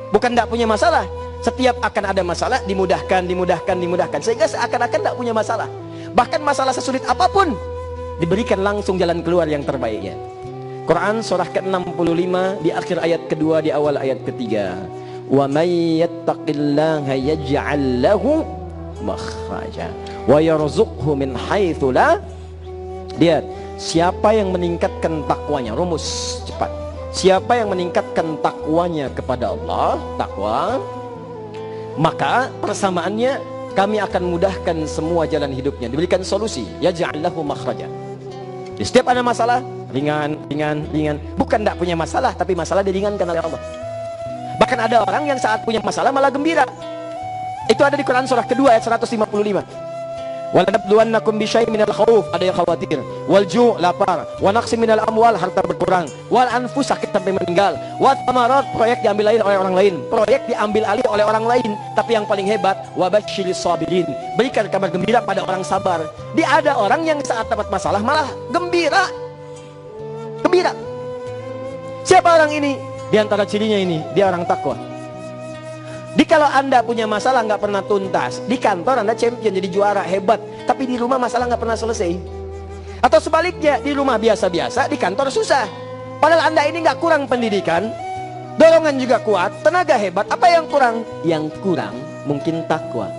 Bukan tidak punya masalah. Setiap akan ada masalah, dimudahkan. Sehingga seakan-akan tidak punya masalah. Bahkan masalah sesulit apapun, diberikan langsung jalan keluar yang terbaiknya. Quran surah ke-65 di akhir ayat kedua, di awal ayat ketiga. Wa may yattaqillaha yaj'al lahu makhraja wa yarzuqhu min haitsu la. Lihat, siapa yang meningkatkan takwanya, rumus cepat. Siapa yang meningkatkan takwanya kepada Allah, takwa, maka persamaannya kami akan mudahkan semua jalan hidupnya, diberikan solusi. Yaj'al lahu makhraja. Di setiap ada masalah, ringan. Bukan tidak punya masalah, tapi masalah diringankan oleh Allah. Bahkan ada orang yang saat punya masalah malah gembira. Itu ada di Quran surah kedua ayat 155. Walanabluwannakum bisyai'in minal khauf, ada yang khawatir, wal ju', lapar, wa naqsim minal amwal, harta berkurang, wal anfus, sakit sampai meninggal, wa thamarat, proyek diambil alih oleh orang lain, tapi yang paling hebat, wa basyiris sabirin, berikan kabar gembira pada orang sabar. Ada orang yang saat dapat masalah malah gembira. Siapa orang ini? Di antara cirinya ini, dia orang takwa. Kalau Anda punya masalah nggak pernah tuntas, di kantor Anda champion, jadi juara, hebat, tapi di rumah masalah nggak pernah selesai. Atau sebaliknya, di rumah biasa-biasa, di kantor susah. Padahal Anda ini nggak kurang pendidikan, dorongan juga kuat, tenaga hebat. Apa yang kurang? Yang kurang mungkin takwa.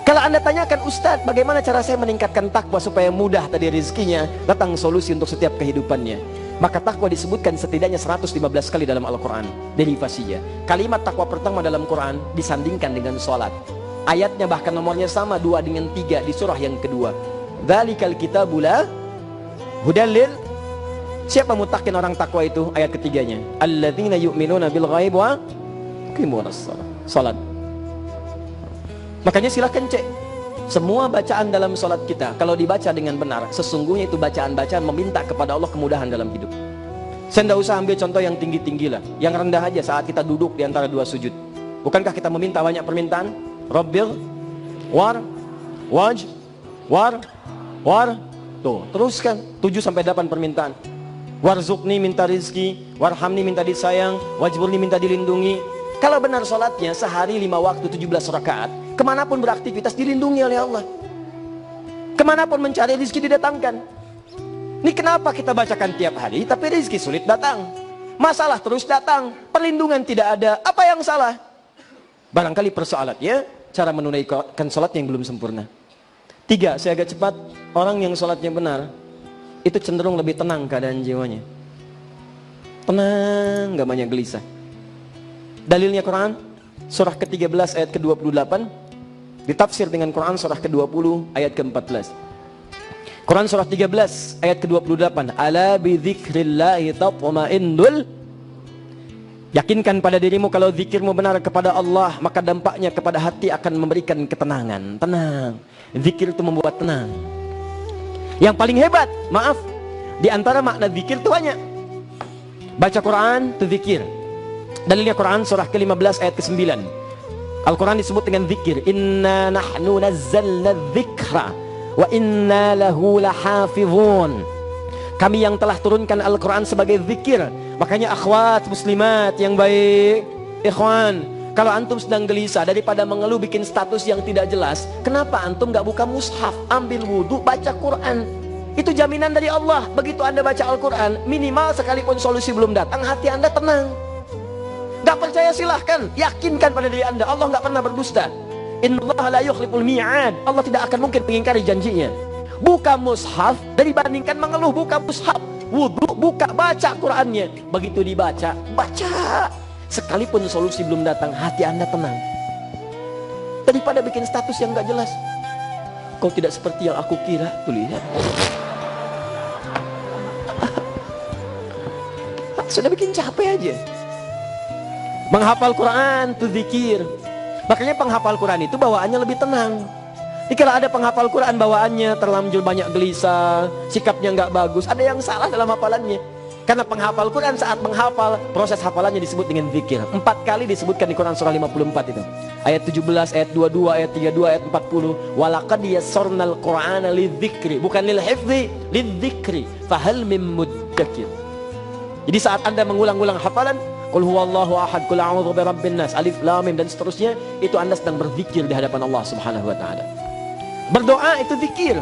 Kalau Anda tanyakan, Ustadz, bagaimana cara saya meningkatkan takwa supaya mudah tadi rezekinya, datang solusi untuk setiap kehidupannya. Maka takwa disebutkan setidaknya 115 kali dalam Al-Quran, derivasinya. Kalimat takwa pertama dalam Quran disandingkan dengan sholat. Ayatnya bahkan nomornya sama, 2 dengan 3 di surah yang kedua. Dzalikal kitabu la hudal lil. Siapa mutakin orang takwa itu? Ayat ketiganya. Alladzina yu'minuna bil ghaib wa yuqimunas shalah. Makanya silakan cek semua bacaan dalam sholat kita, kalau dibaca dengan benar, sesungguhnya itu bacaan-bacaan meminta kepada Allah kemudahan dalam hidup. Saya tidak usah ambil contoh yang tinggi-tinggi lah, yang rendah aja saat kita duduk di antara 2 sujud. Bukankah kita meminta banyak permintaan? Rabbil war. Tuh, teruskan 7-8 permintaan. Warzuqni, minta rizki, warhamni, minta disayang, wajburni, minta dilindungi. Kalau benar sholatnya sehari 5 waktu 17 rakaat, kemanapun beraktivitas dilindungi oleh Allah. Kemanapun mencari rezeki didatangkan. Ini kenapa kita bacakan tiap hari tapi rezeki sulit datang, masalah terus datang, perlindungan tidak ada. Apa yang salah? Barangkali persoalannya cara menunaikan sholat yang belum sempurna. 3, saya agak cepat. Orang yang sholatnya benar itu cenderung lebih tenang keadaan jiwanya. Tenang, gak banyak gelisah. Dalilnya Quran surah ke-13 ayat ke-28 ditafsir dengan Quran surah ke-20 ayat ke-14. Quran surah 13 ayat ke-28. Ala bi dzikrillahi tatma'innul. Yakinkan pada dirimu kalau zikirmu benar kepada Allah, maka dampaknya kepada hati akan memberikan ketenangan. Tenang. Zikir itu membuat tenang. Yang paling hebat, maaf, di antara makna zikir itu banyak. Baca Quran itu zikir. Dalilnya Quran surah ke-15 ayat ke-9. Al-Quran disebut dengan zikir. Inna nahnu nazzalna dzikra wa inna lahu lahafizun. Kami yang telah turunkan Al-Quran sebagai zikir. Makanya akhwat muslimat yang baik, ikhwan, Kalau antum sedang gelisah, daripada mengeluh bikin status yang tidak jelas, kenapa antum gak buka mushaf, ambil wudhu, baca Quran? Itu jaminan dari Allah. Begitu anda baca Al-Quran, minimal sekalipun solusi belum datang, hati anda tenang. Gak percaya silahkan, yakinkan pada diri anda, Allah gak pernah berdusta. Innallaha la yukhliful mi'ad. Allah tidak akan mungkin mengingkari janjinya. Buka mushaf, dibandingkan mengeluh, buka mushaf, wudhu, buka, baca Qurannya. Begitu dibaca, baca. Sekalipun solusi belum datang, hati anda tenang. Daripada bikin status yang gak jelas. Kau tidak seperti yang aku kira. Tuh lihat. Sudah bikin capek aja. Menghafal Quran itu zikir. Makanya penghafal Quran itu bawaannya lebih tenang. Jadi kalau ada penghafal Quran bawaannya terlanjur banyak gelisah, sikapnya nggak bagus, ada yang salah dalam hafalannya. Karena penghafal Quran saat menghafal, proses hafalannya disebut dengan zikir. 4 kali disebutkan di Quran surah 54 itu. Ayat 17, ayat 22, ayat 32, ayat 40. Walaqad yassarnal Qur'ana lidzikri, bukan lil hifzi, lidzikri. Fahal mim muddakir. Jadi saat anda mengulang-ulang hafalan, qul huwallahu ahad, qul a'udzu birabbin nas, alif lam mim dan seterusnya, itu anda sedang berzikir di hadapan Allah Subhanahu wa taala. Berdoa itu zikir.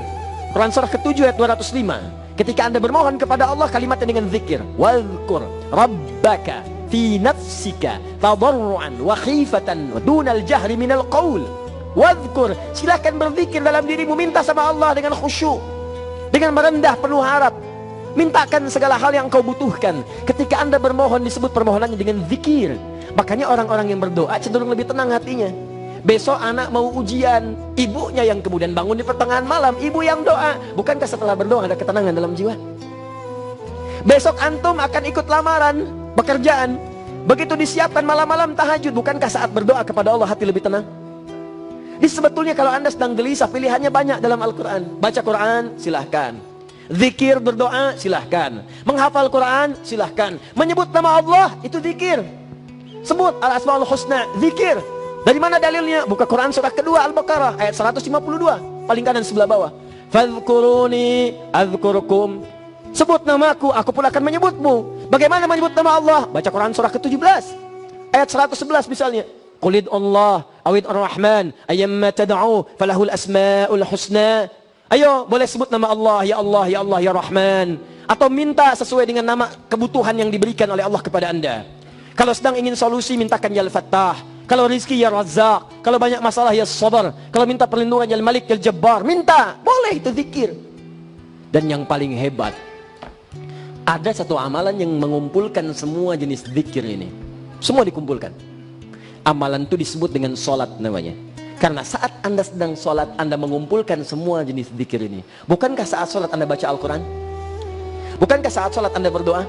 Quran surah ke-7 ayat 205. Ketika anda bermohon kepada Allah, kalimatnya dengan zikir. Wadhkur rabbaka fi nafsika tadarruan wa khifatan wa dunal jahri minal qaul. Wadhkur, silakan berzikir dalam dirimu, minta sama Allah dengan khusyuk, dengan merendah penuh harap. Mintakan segala hal yang kau butuhkan. Ketika anda bermohon, disebut permohonannya dengan zikir. Makanya orang-orang yang berdoa cenderung lebih tenang hatinya. Besok anak mau ujian, ibunya yang kemudian bangun di pertengahan malam, ibu yang doa. Bukankah setelah berdoa ada ketenangan dalam jiwa? Besok antum akan ikut lamaran pekerjaan, begitu disiapkan malam-malam tahajud, bukankah saat berdoa kepada Allah hati lebih tenang? Jadi sebetulnya kalau anda sedang gelisah, pilihannya banyak dalam Al-Quran. Baca Quran, silahkan. Zikir, berdoa, silahkan. Menghafal Quran, silahkan. Menyebut nama Allah, itu zikir. Sebut Al-Asmaul Husna, zikir. Dari mana dalilnya? Buka Quran surah kedua Al-Baqarah ayat 152, paling kanan sebelah bawah. Fadhkuruni adzkurkum. Sebut namaku, aku pun akan menyebutmu. Bagaimana menyebut nama Allah? Baca Quran surah ke-17 ayat 111 misalnya. Qulid Allah awid ar-Rahman ayyamma tad'u falahul asmaul husna. Ayo, boleh sebut nama Allah, ya Allah, ya Allah, ya Rahman. Atau minta sesuai dengan nama kebutuhan yang diberikan oleh Allah kepada anda. Kalau sedang ingin solusi, mintakan ya Al-Fattah. Kalau rizki ya Razzaq. Kalau banyak masalah ya Sabar. Kalau minta perlindungan ya Malik ya Jabbar. Minta, boleh, itu zikir. Dan yang paling hebat, ada satu amalan yang mengumpulkan semua jenis zikir ini. Semua dikumpulkan. Amalan itu disebut dengan sholat namanya. Karena saat anda sedang sholat, anda mengumpulkan semua jenis zikir ini. Bukankah saat sholat anda baca Al-Quran? Bukankah saat sholat anda berdoa?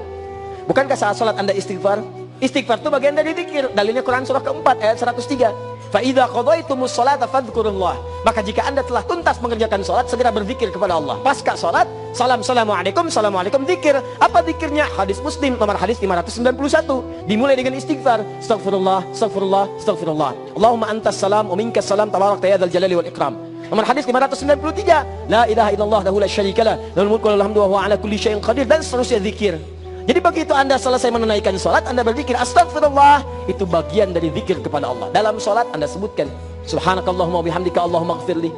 Bukankah saat sholat anda istighfar? Istighfar itu bagian dari zikir. Dalilnya Quran surah ke-4 ayat 103. Fa idza qadaytumus sholata fadhkurullah. Maka jika anda telah tuntas mengerjakan sholat, segera berzikir kepada Allah. Pasca sholat, assalamualaikum, assalamualaikum, zikir. Apa zikirnya? Hadis Muslim nomor hadis 591. Dimulai dengan istighfar. Astaghfirullah, astaghfirullah, astaghfirullah. Allahumma antas salam wa minkas salam tabarakta ya dzal jalali wal ikram. Nomor hadis 593. La ilaha illallah lahu la syarika lah, lahul mulku wa lahul hamdu wa huwa ala kulli syai'in qadir, dan seterusnya zikir. Jadi begitu anda selesai menunaikan sholat, anda berzikir astagfirullah, itu bagian dari zikir kepada Allah. Dalam sholat anda sebutkan subhanakallahumma bihamdika Allahumma gfirli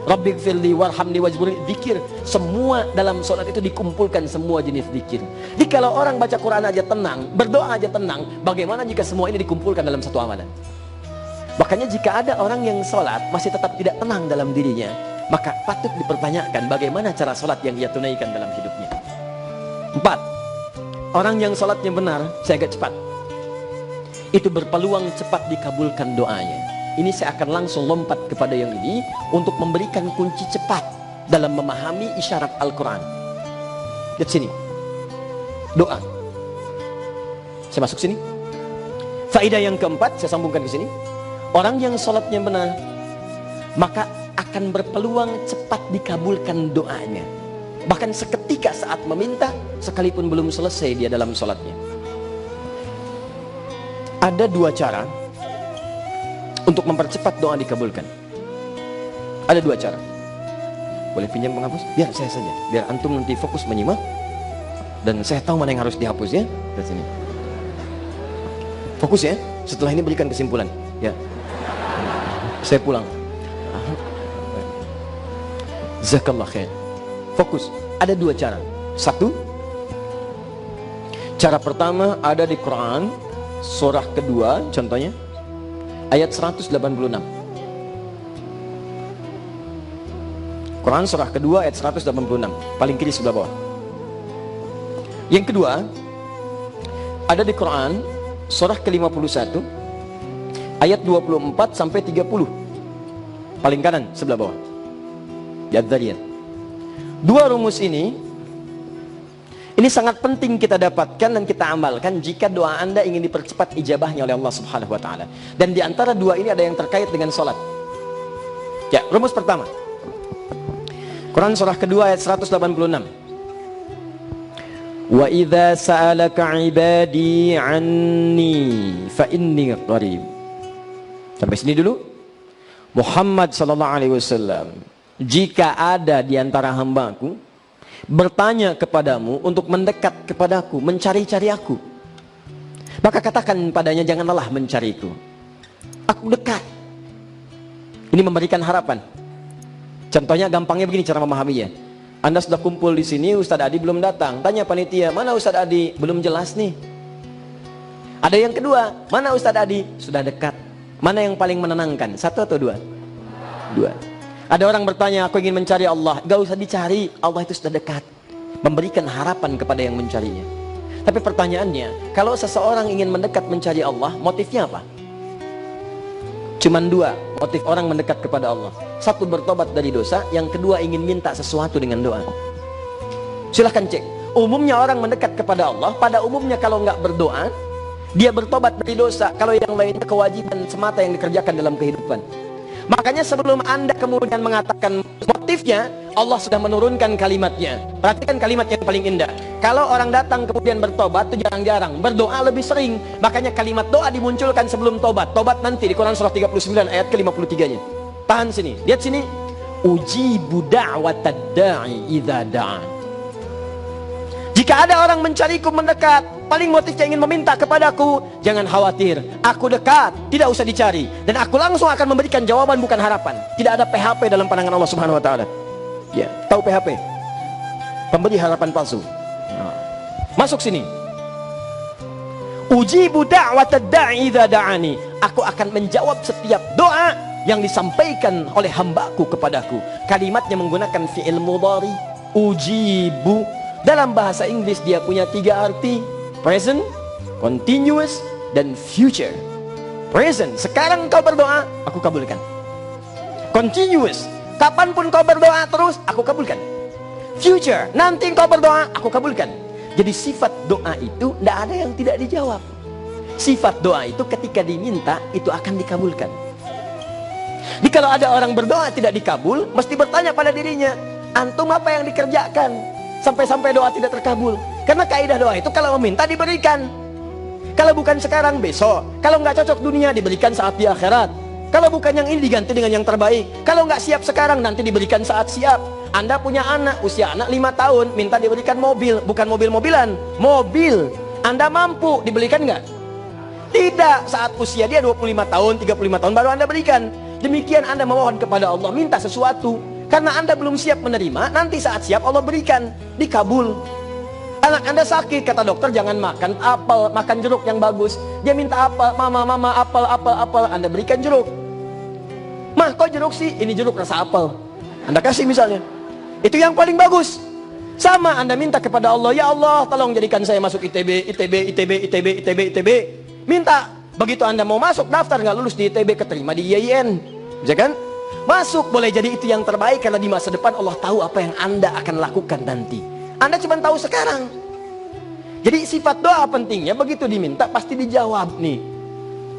rabbi gfirli warhamni wajburni, zikir. Semua dalam sholat itu dikumpulkan semua jenis zikir. Jadi kalau orang baca Quran aja tenang, berdoa aja tenang, bagaimana jika semua ini dikumpulkan dalam satu amalan? Makanya jika ada orang yang sholat masih tetap tidak tenang dalam dirinya, maka patut dipertanyakan bagaimana cara sholat yang ia tunaikan dalam hidupnya. 4. Orang yang sholatnya benar, saya agak cepat, itu berpeluang cepat dikabulkan doanya. Ini saya akan langsung lompat kepada yang ini untuk memberikan kunci cepat dalam memahami isyarat Al-Quran. Lihat sini, doa. Saya masuk sini. Faedah yang keempat, saya sambungkan ke sini. Orang yang sholatnya benar, maka akan berpeluang cepat dikabulkan doanya. Bahkan seketika saat meminta, sekalipun belum selesai dia dalam sholatnya. Ada 2 cara untuk mempercepat doa dikabulkan. Ada 2 cara. Boleh pinjam penghapus? Biar saya saja, biar antum nanti fokus menyimak, dan saya tahu mana yang harus dihapus ya. Dari sini. Fokus ya. Setelah ini berikan kesimpulan. Ya. Saya pulang. Jazakallah khair. Fokus. Ada dua cara. Satu, cara pertama ada di Quran, surah kedua, contohnya ayat 186. Quran surah kedua ayat 186, paling kiri sebelah bawah. Yang kedua, ada di Quran surah ke-51 ayat 24 sampai 30. Paling kanan sebelah bawah. Yad-Dzariyat. Dua rumus ini sangat penting kita dapatkan dan kita amalkan jika doa Anda ingin dipercepat ijabahnya oleh Allah Subhanahu wa taala. Dan di antara dua ini ada yang terkait dengan salat. Ya, rumus pertama. Quran surah kedua ayat 186. Wa idza sa'alaka 'ibadi 'anni fa inni qarib. Sampai sini dulu. Muhammad sallallahu alaihi wasallam, jika ada di antara hambaku bertanya kepadamu untuk mendekat kepadaku, mencari-cari aku, maka katakan padanya, jangan lelah mencariku, aku dekat. Ini memberikan harapan. Contohnya gampangnya begini cara memahaminya. Anda sudah kumpul di sini, Ustadz Adi belum datang. Tanya panitia, mana Ustadz Adi? Belum jelas nih. Ada yang kedua, mana Ustadz Adi? Sudah dekat. Mana yang paling menenangkan? Satu atau dua? Dua. Ada orang bertanya, aku ingin mencari Allah. Gak usah dicari, Allah itu sudah dekat. Memberikan harapan kepada yang mencarinya. Tapi pertanyaannya, kalau seseorang ingin mendekat mencari Allah, motifnya apa? Cuman dua motif orang mendekat kepada Allah. Satu, bertobat dari dosa. Yang kedua, ingin minta sesuatu dengan doa. Silahkan cek. Umumnya orang mendekat kepada Allah, pada umumnya kalau nggak berdoa, dia bertobat dari dosa. Kalau yang lainnya kewajiban semata yang dikerjakan dalam kehidupan. Makanya sebelum Anda kemudian mengatakan motifnya, Allah sudah menurunkan kalimatnya. Perhatikan kalimat yang paling indah. Kalau orang datang kemudian bertobat, itu jarang-jarang. Berdoa lebih sering. Makanya kalimat doa dimunculkan sebelum tobat. Tobat nanti di Quran surah 39 ayat ke-53-nya. Tahan sini. Lihat sini. Ujibu da'watad da'i idza da'an. Jika ada orang mencariku mendekat, paling motifnya ingin meminta kepadaku, jangan khawatir, aku dekat, tidak usah dicari, dan aku langsung akan memberikan jawaban, bukan harapan. Tidak ada PHP dalam pandangan Allah Subhanahu wa taala. Ya, tahu PHP? Pemberi harapan palsu. Nah, masuk sini. Ujibu da'watad da'i idza da'ani. Aku akan menjawab setiap doa yang disampaikan oleh hambaku kepadaku. Kalimatnya menggunakan fi'il mudhari. Ujibu. Dalam bahasa Inggris dia punya tiga arti: present, continuous, dan future. Present, sekarang kau berdoa, aku kabulkan. Continuous, kapanpun kau berdoa terus, aku kabulkan. Future, nanti kau berdoa, aku kabulkan. Jadi sifat doa itu tidak ada yang tidak dijawab. Sifat doa itu ketika diminta, itu akan dikabulkan. Jadi kalau ada orang berdoa tidak dikabul, mesti bertanya pada dirinya, antum apa yang dikerjakan sampai-sampai doa tidak terkabul? Karena kaidah doa itu kalau meminta diberikan. Kalau bukan sekarang, besok. Kalau nggak cocok dunia, diberikan saat di akhirat. Kalau bukan yang ini, diganti dengan yang terbaik. Kalau nggak siap sekarang, nanti diberikan saat siap. Anda punya anak, usia anak 5 tahun, minta diberikan mobil. Bukan mobil-mobilan, mobil. Anda mampu, diberikan nggak? Tidak, saat usia dia 25 tahun, 35 tahun baru Anda berikan. Demikian Anda memohon kepada Allah, minta sesuatu. Karena Anda belum siap menerima, nanti saat siap Allah berikan, dikabul. Anak Anda sakit, kata dokter jangan makan apel, makan jeruk yang bagus. Dia minta apel, mama apel, Anda berikan jeruk. Mah, kok jeruk sih? Ini jeruk rasa apel. Anda kasih misalnya. Itu yang paling bagus. Sama Anda minta kepada Allah, ya Allah tolong jadikan saya masuk ITB. Minta. Begitu Anda mau masuk daftar, nggak lulus di ITB, keterima di IAIN. Bisa kan? Masuk, boleh jadi itu yang terbaik, karena di masa depan Allah tahu apa yang Anda akan lakukan nanti. Anda cuma tahu sekarang. Jadi sifat doa pentingnya, begitu diminta pasti dijawab nih.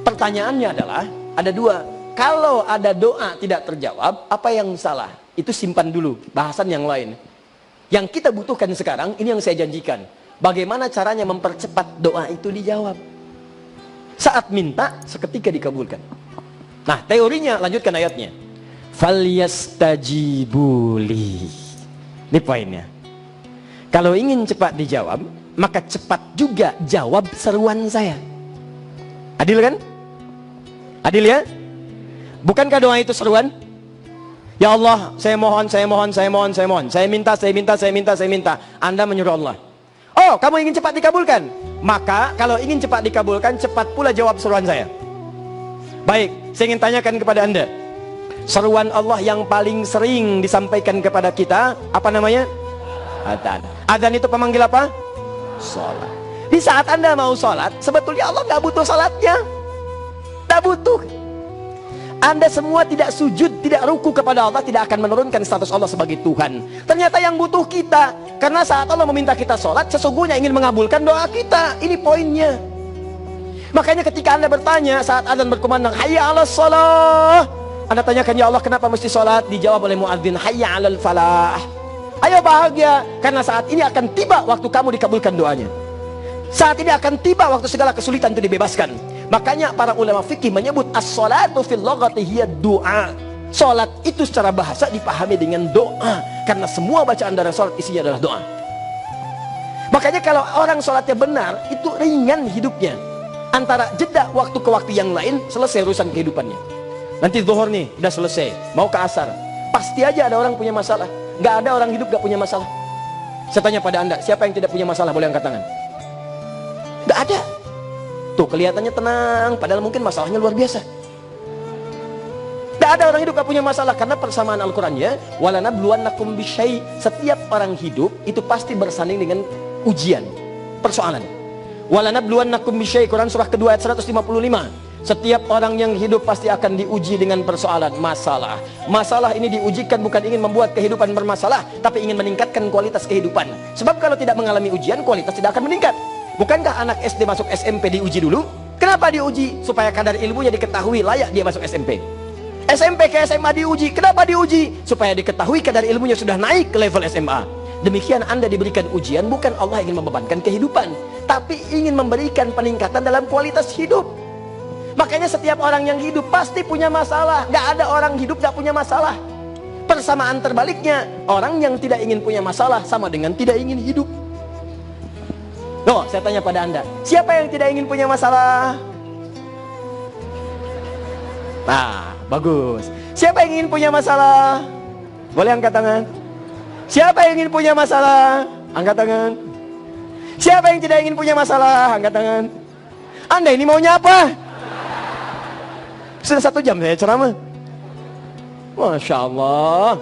Pertanyaannya adalah, ada dua. Kalau ada doa tidak terjawab, apa yang salah? Itu simpan dulu, bahasan yang lain. Yang kita butuhkan sekarang, ini yang saya janjikan. Bagaimana caranya mempercepat doa itu dijawab? Saat minta, seketika dikabulkan. Nah, teorinya, lanjutkan ayatnya. Falyastajibuli. Ini poinnya. Kalau ingin cepat dijawab, maka cepat juga jawab seruan saya. Adil kan? Adil ya? Bukankah doa itu seruan? Ya Allah, saya mohon, saya mohon, saya mohon, saya mohon. Saya minta, saya minta, saya minta, saya minta. Anda menyuruh Allah. Oh, kamu ingin cepat dikabulkan? Maka kalau ingin cepat dikabulkan, cepat pula jawab seruan saya. Baik, saya ingin tanyakan kepada Anda. Seruan Allah yang paling sering disampaikan kepada kita, apa namanya? Adzan. Adzan itu pemanggil apa? Salat. Di saat Anda mau salat, sebetulnya Allah nggak butuh salatnya. Nggak butuh. Anda semua tidak sujud, tidak ruku kepada Allah, tidak akan menurunkan status Allah sebagai Tuhan. Ternyata yang butuh kita. Karena saat Allah meminta kita sholat, sesungguhnya ingin mengabulkan doa kita. Ini poinnya. Makanya ketika Anda bertanya saat adzan berkumandang, hayya 'alas shalah, Anda tanyakan, ya Allah kenapa mesti sholat? Dijawab oleh muadzin, hayya 'alal falah. Ayo bahagia, karena saat ini akan tiba waktu kamu dikabulkan doanya. Saat ini akan tiba waktu segala kesulitan itu dibebaskan. Makanya para ulama fikih menyebut as-sholatu fil loghati hiya du'a. Salat itu secara bahasa dipahami dengan doa, karena semua bacaan dalam salat isinya adalah doa. Makanya kalau orang salatnya benar, itu ringan hidupnya. Antara jeda waktu ke waktu yang lain, selesai urusan kehidupannya. Nanti zuhur nih, udah selesai, mau ke asar, pasti aja ada orang punya masalah. Nggak ada orang hidup nggak punya masalah. Saya tanya pada Anda, siapa yang tidak punya masalah? Boleh angkat tangan. Nggak ada. Tuh kelihatannya tenang, padahal mungkin masalahnya luar biasa. Tidak ada orang hidup gak punya masalah, karena persamaan Al-Qurannya, walanabluwannakum bisyai, setiap orang hidup itu pasti bersanding dengan ujian, persoalan. Walanabluwannakum bisyai, Quran surah kedua ayat 155. Setiap orang yang hidup pasti akan diuji dengan persoalan, masalah. Masalah ini diujikan bukan ingin membuat kehidupan bermasalah, tapi ingin meningkatkan kualitas kehidupan. Sebab kalau tidak mengalami ujian, kualitas tidak akan meningkat. Bukankah anak SD masuk SMP diuji dulu? Kenapa diuji? Supaya kadar ilmunya diketahui layak dia masuk SMP. SMP ke SMA diuji. Kenapa diuji? Supaya diketahui kadar ilmunya sudah naik ke level SMA. Demikian Anda diberikan ujian, bukan Allah ingin membebankan kehidupan, tapi ingin memberikan peningkatan dalam kualitas hidup. Makanya setiap orang yang hidup pasti punya masalah. Gak ada orang hidup gak punya masalah. Persamaan terbaliknya, orang yang tidak ingin punya masalah sama dengan tidak ingin hidup. Loh, saya tanya pada Anda, siapa yang tidak ingin punya masalah? Nah, bagus. Siapa yang ingin punya masalah? Boleh angkat tangan. Siapa yang ingin punya masalah? Angkat tangan. Siapa yang tidak ingin punya masalah? Angkat tangan. Anda ini maunya apa? Sudah 1 jam saya ceramah. Masya Allah.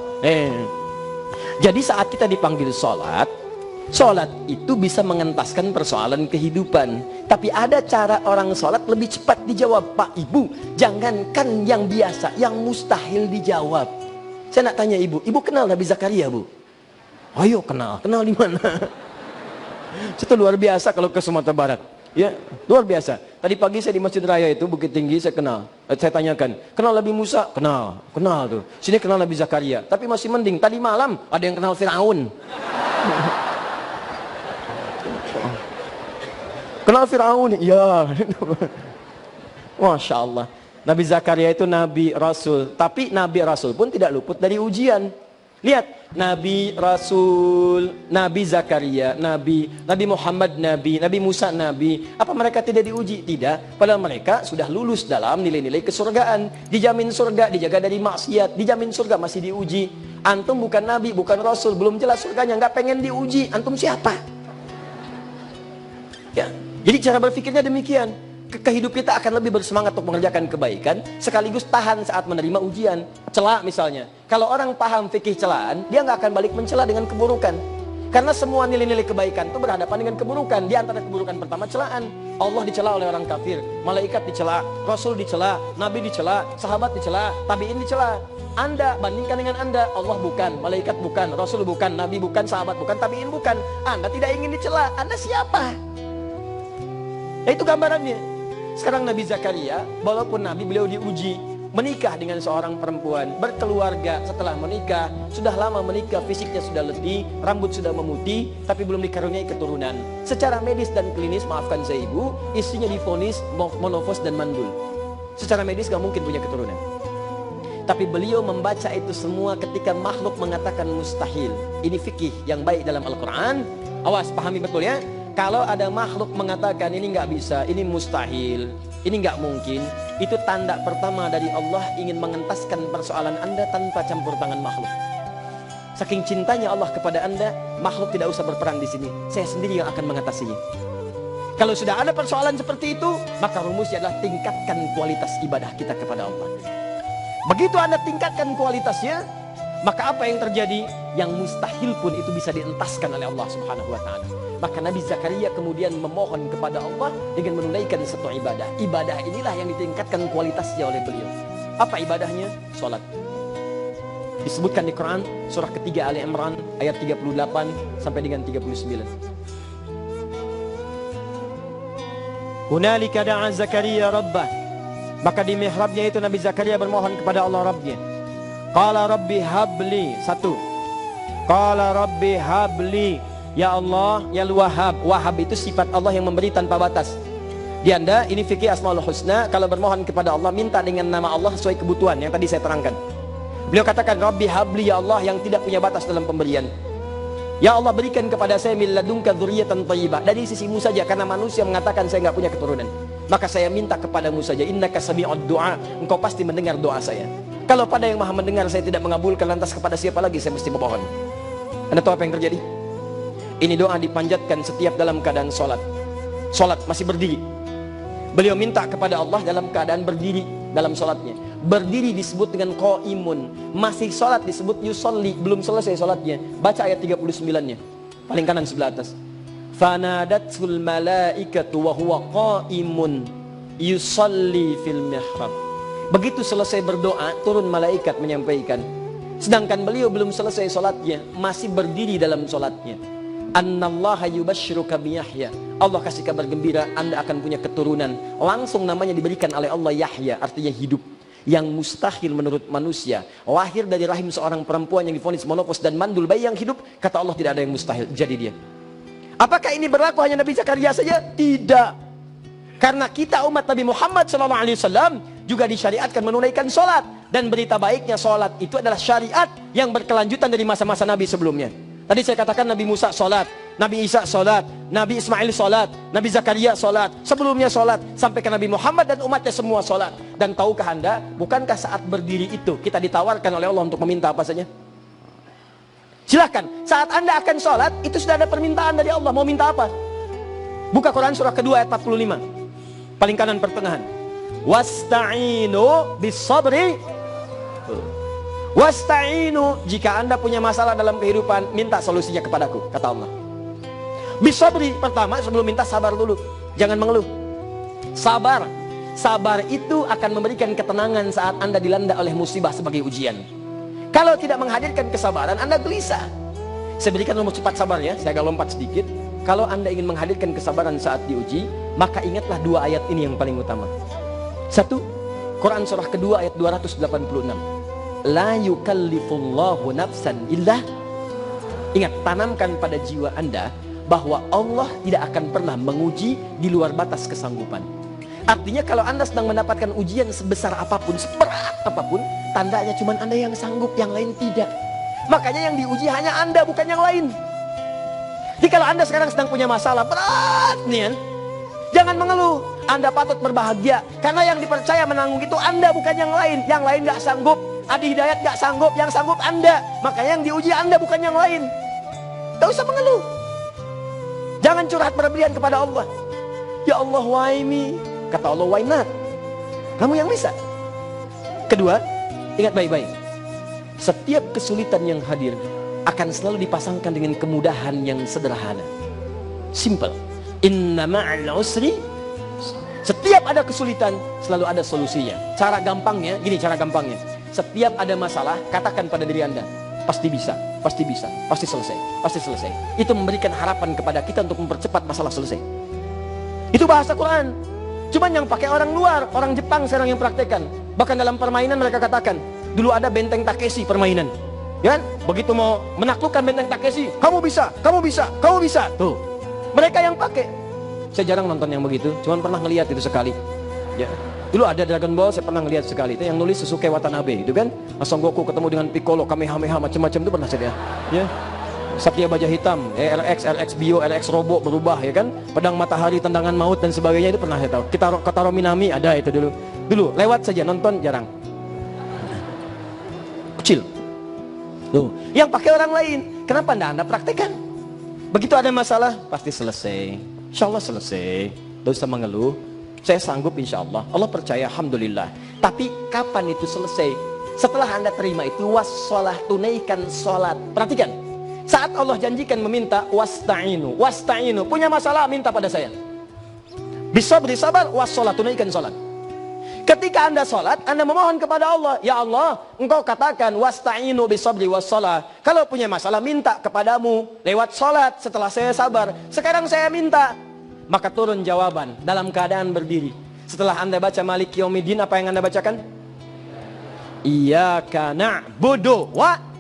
Jadi saat kita dipanggil sholat, sholat itu bisa mengentaskan persoalan kehidupan. Tapi ada cara orang sholat lebih cepat dijawab. Pak, Ibu, jangankan yang biasa, yang mustahil dijawab. Saya nak tanya Ibu, Ibu kenal Nabi Zakaria, Bu? Ayo kenal. Kenal di mana? Itu luar biasa kalau ke Sumatera Barat. Ya, luar biasa. Tadi pagi saya di Masjid Raya itu, Bukit Tinggi, saya kenal. Saya tanyakan, kenal Nabi Musa? Kenal. Kenal tuh. Sini kenal Nabi Zakaria. Tapi masih mending. Tadi malam ada yang kenal Firaun. Kenal Firaun? Iya. Masya Allah. Nabi Zakaria itu Nabi Rasul. Tapi Nabi Rasul pun tidak luput dari ujian. Lihat, Nabi Rasul, Nabi Zakaria, Nabi Muhammad, Nabi Musa, Nabi. Apa mereka tidak diuji? Tidak. Padahal mereka sudah lulus dalam nilai-nilai kesurgaan. Dijamin surga, dijaga dari maksiat. Dijamin surga, masih diuji. Antum bukan Nabi, bukan Rasul. Belum jelas surganya, nggak pengen diuji. Antum siapa? Ya. Jadi cara berpikirnya demikian. Kehidup kita akan lebih bersemangat untuk mengerjakan kebaikan, sekaligus tahan saat menerima ujian. Cela misalnya, kalau orang paham fikih celaan, dia nggak akan balik mencela dengan keburukan. Karena semua nilai-nilai kebaikan itu berhadapan dengan keburukan. Di antara keburukan pertama celaan. Allah dicela oleh orang kafir, malaikat dicela, Rasul dicela, Nabi dicela, sahabat dicela, tabi'in dicela. Anda bandingkan dengan Anda, Allah bukan, malaikat bukan, Rasul bukan, Nabi bukan, sahabat bukan, tabi'in bukan. Anda tidak ingin dicela, Anda siapa? Ya itu gambarannya. Sekarang Nabi Zakaria, walaupun Nabi, beliau diuji, menikah dengan seorang perempuan, berkeluarga. Setelah menikah, sudah lama menikah, fisiknya sudah letih, rambut sudah memutih, tapi belum dikaruniai keturunan. Secara medis dan klinis, maafkan saya Ibu, istrinya divonis monofos dan mandul. Secara medis gak mungkin punya keturunan. Tapi beliau membaca itu semua ketika makhluk mengatakan mustahil. Ini fikih yang baik dalam Al-Quran. Awas, pahami betul ya. Kalau ada makhluk mengatakan ini nggak bisa, ini mustahil, ini nggak mungkin, itu tanda pertama dari Allah ingin mengentaskan persoalan Anda tanpa campur tangan makhluk. Saking cintanya Allah kepada Anda, makhluk tidak usah berperan di sini. Saya sendiri yang akan mengatasinya. Kalau sudah ada persoalan seperti itu, maka rumusnya adalah tingkatkan kualitas ibadah kita kepada Allah. Begitu Anda tingkatkan kualitasnya, maka apa yang terjadi? Yang mustahil pun itu bisa dientaskan oleh Allah Subhanahu wa taala. Maka Nabi Zakaria kemudian memohon kepada Allah dengan menunaikan satu ibadah. Ibadah inilah yang ditingkatkan kualitasnya oleh beliau. Apa ibadahnya? Salat. Disebutkan di Quran surah ketiga Ali Imran ayat 38 sampai dengan 39. Hunalika da'a Zakaria rabbah. Maka di mihrabnya itu Nabi Zakaria bermohon kepada Allah Rabbnya. Qala rabbi habli. Satu. Qala rabbi habli. Ya Allah, ya Wahhab. Wahhab itu sifat Allah yang memberi tanpa batas. Di Anda, ini fikih Asmaul Husna. Kalau bermohon kepada Allah, minta dengan nama Allah sesuai kebutuhan yang tadi saya terangkan. Beliau katakan, Rabbi habli ya Allah, yang tidak punya batas dalam pemberian. Ya Allah, berikan kepada saya min ladunka dzurriyyatan thayyibah. Dari sisimu saja, karena manusia mengatakan saya nggak punya keturunan. Maka saya minta kepadamu saja, innaka sami'ud du'a. Engkau pasti mendengar doa saya. Kalau pada yang maha mendengar saya tidak mengabulkan, lantas kepada siapa lagi saya mesti memohon? Anda tahu apa yang terjadi? Ini doa dipanjatkan setiap dalam keadaan sholat. Sholat masih berdiri. Beliau minta kepada Allah dalam keadaan berdiri dalam sholatnya. Berdiri disebut dengan qaimun. Masih sholat disebut yusolli. Belum selesai sholatnya. Baca ayat 39-nya. Paling kanan sebelah atas. Fanadatul malaikatu wa huwa qaimun yusolli fil mihrab. Begitu selesai berdoa, turun malaikat menyampaikan. Sedangkan beliau belum selesai sholatnya, masih berdiri dalam sholatnya. Annallaha yubashshiruka bi Yahya. Allah kasih kabar gembira, Anda akan punya keturunan. Langsung namanya diberikan oleh Allah Yahya, artinya hidup. Yang mustahil menurut manusia, lahir dari rahim seorang perempuan yang divonis monopos dan mandul, bayi yang hidup, kata Allah tidak ada yang mustahil, jadi dia. Apakah ini berlaku hanya Nabi Zakaria saja? Tidak. Karena kita umat Nabi Muhammad SAW juga disyariatkan menunaikan sholat. Dan berita baiknya sholat itu adalah syariat yang berkelanjutan dari masa-masa Nabi sebelumnya. Tadi saya katakan Nabi Musa sholat, Nabi Isa sholat, Nabi Ismail sholat, Nabi Zakaria sholat, sebelumnya sholat, sampai ke Nabi Muhammad dan umatnya semua sholat. Dan tahukah Anda, bukankah saat berdiri itu kita ditawarkan oleh Allah untuk meminta apa saja? Silahkan, saat Anda akan sholat, itu sudah ada permintaan dari Allah, mau minta apa? Buka Quran surah kedua ayat 45, paling kanan pertengahan. Wasta'inu bis-sabri. Wasta'inu, jika Anda punya masalah dalam kehidupan, minta solusinya kepadaku, kata Allah. Bisabri, pertama sebelum minta sabar dulu. Jangan mengeluh. Sabar. Sabar itu akan memberikan ketenangan saat Anda dilanda oleh musibah sebagai ujian. Kalau tidak menghadirkan kesabaran, Anda gelisah. Saya berikan nomor cepat sabar ya, saya agak lompat sedikit. Kalau Anda ingin menghadirkan kesabaran saat diuji, maka ingatlah dua ayat ini yang paling utama. Satu, Quran surah kedua ayat 286. La yukallifullahu nafsan illa. Ingat, tanamkan pada jiwa Anda bahwa Allah tidak akan pernah menguji di luar batas kesanggupan. Artinya kalau Anda sedang mendapatkan ujian sebesar apapun, seberat apapun, tandanya cuma Anda yang sanggup, yang lain tidak. Makanya yang diuji hanya Anda, bukan yang lain. Jadi kalau Anda sekarang sedang punya masalah berat nih, jangan mengeluh. Anda patut berbahagia karena yang dipercaya menanggung itu Anda, bukan yang lain. Yang lain gak sanggup. Adi Hidayat gak sanggup, yang sanggup Anda. Makanya yang diuji Anda, bukan yang lain. Gak usah mengeluh. Jangan curhat berlebihan kepada Allah. Ya Allah, why me? Kata Allah, why not? Kamu yang bisa. Kedua, ingat baik-baik. Setiap kesulitan yang hadir akan selalu dipasangkan dengan kemudahan yang sederhana. Simple. Inna ma'al usri. Setiap ada kesulitan, selalu ada solusinya. Cara gampangnya, gini cara gampangnya. Setiap ada masalah, katakan pada diri Anda, pasti bisa, pasti bisa, pasti selesai, pasti selesai. Itu memberikan harapan kepada kita untuk mempercepat masalah selesai. Itu bahasa Quran. Cuman yang pakai orang luar, orang Jepang sekarang yang praktekkan. Bahkan dalam permainan mereka katakan, dulu ada benteng Takeshi permainan. Ya kan? Begitu mau menaklukkan benteng Takeshi, kamu bisa, kamu bisa, kamu bisa. Tuh, mereka yang pakai. Saya jarang nonton yang begitu, cuman pernah ngelihat itu sekali. Ya. Dulu ada Dragon Ball, saya pernah ngelihat sekali. Itu yang nulis Sasuke Watanabe, itu kan. Son Goku ketemu dengan Piccolo, Kamehameha, macam-macam itu pernah saya lihat. Ya. Satya Baja Hitam, RX Bio, RX Robo berubah ya kan, pedang matahari, tendangan maut dan sebagainya, itu pernah saya tahu. Kitaro Minami ada itu dulu lewat saja, nonton jarang, kecil tuh, yang pakai orang lain. Kenapa anda praktekkan? Begitu ada masalah pasti selesai, insya Allah selesai, tidak usah mengeluh, saya sanggup insya Allah, Allah percaya, alhamdulillah. Tapi kapan itu selesai? Setelah anda terima itu, wassalah, tunaikan sholat. Perhatikan, saat Allah janjikan meminta, wasta'inu, punya masalah minta pada saya, bisa bersabar, wassalah, tunaikan sholat. Ketika anda sholat, anda memohon kepada Allah, ya Allah, engkau katakan wasta'inu bisabri wassalah, kalau punya masalah minta kepadamu lewat sholat. Setelah saya sabar, sekarang saya minta, maka turun jawaban dalam keadaan berdiri. Setelah anda baca Malik Yaumiddin, apa yang anda bacakan? Iyyaka na'budu wa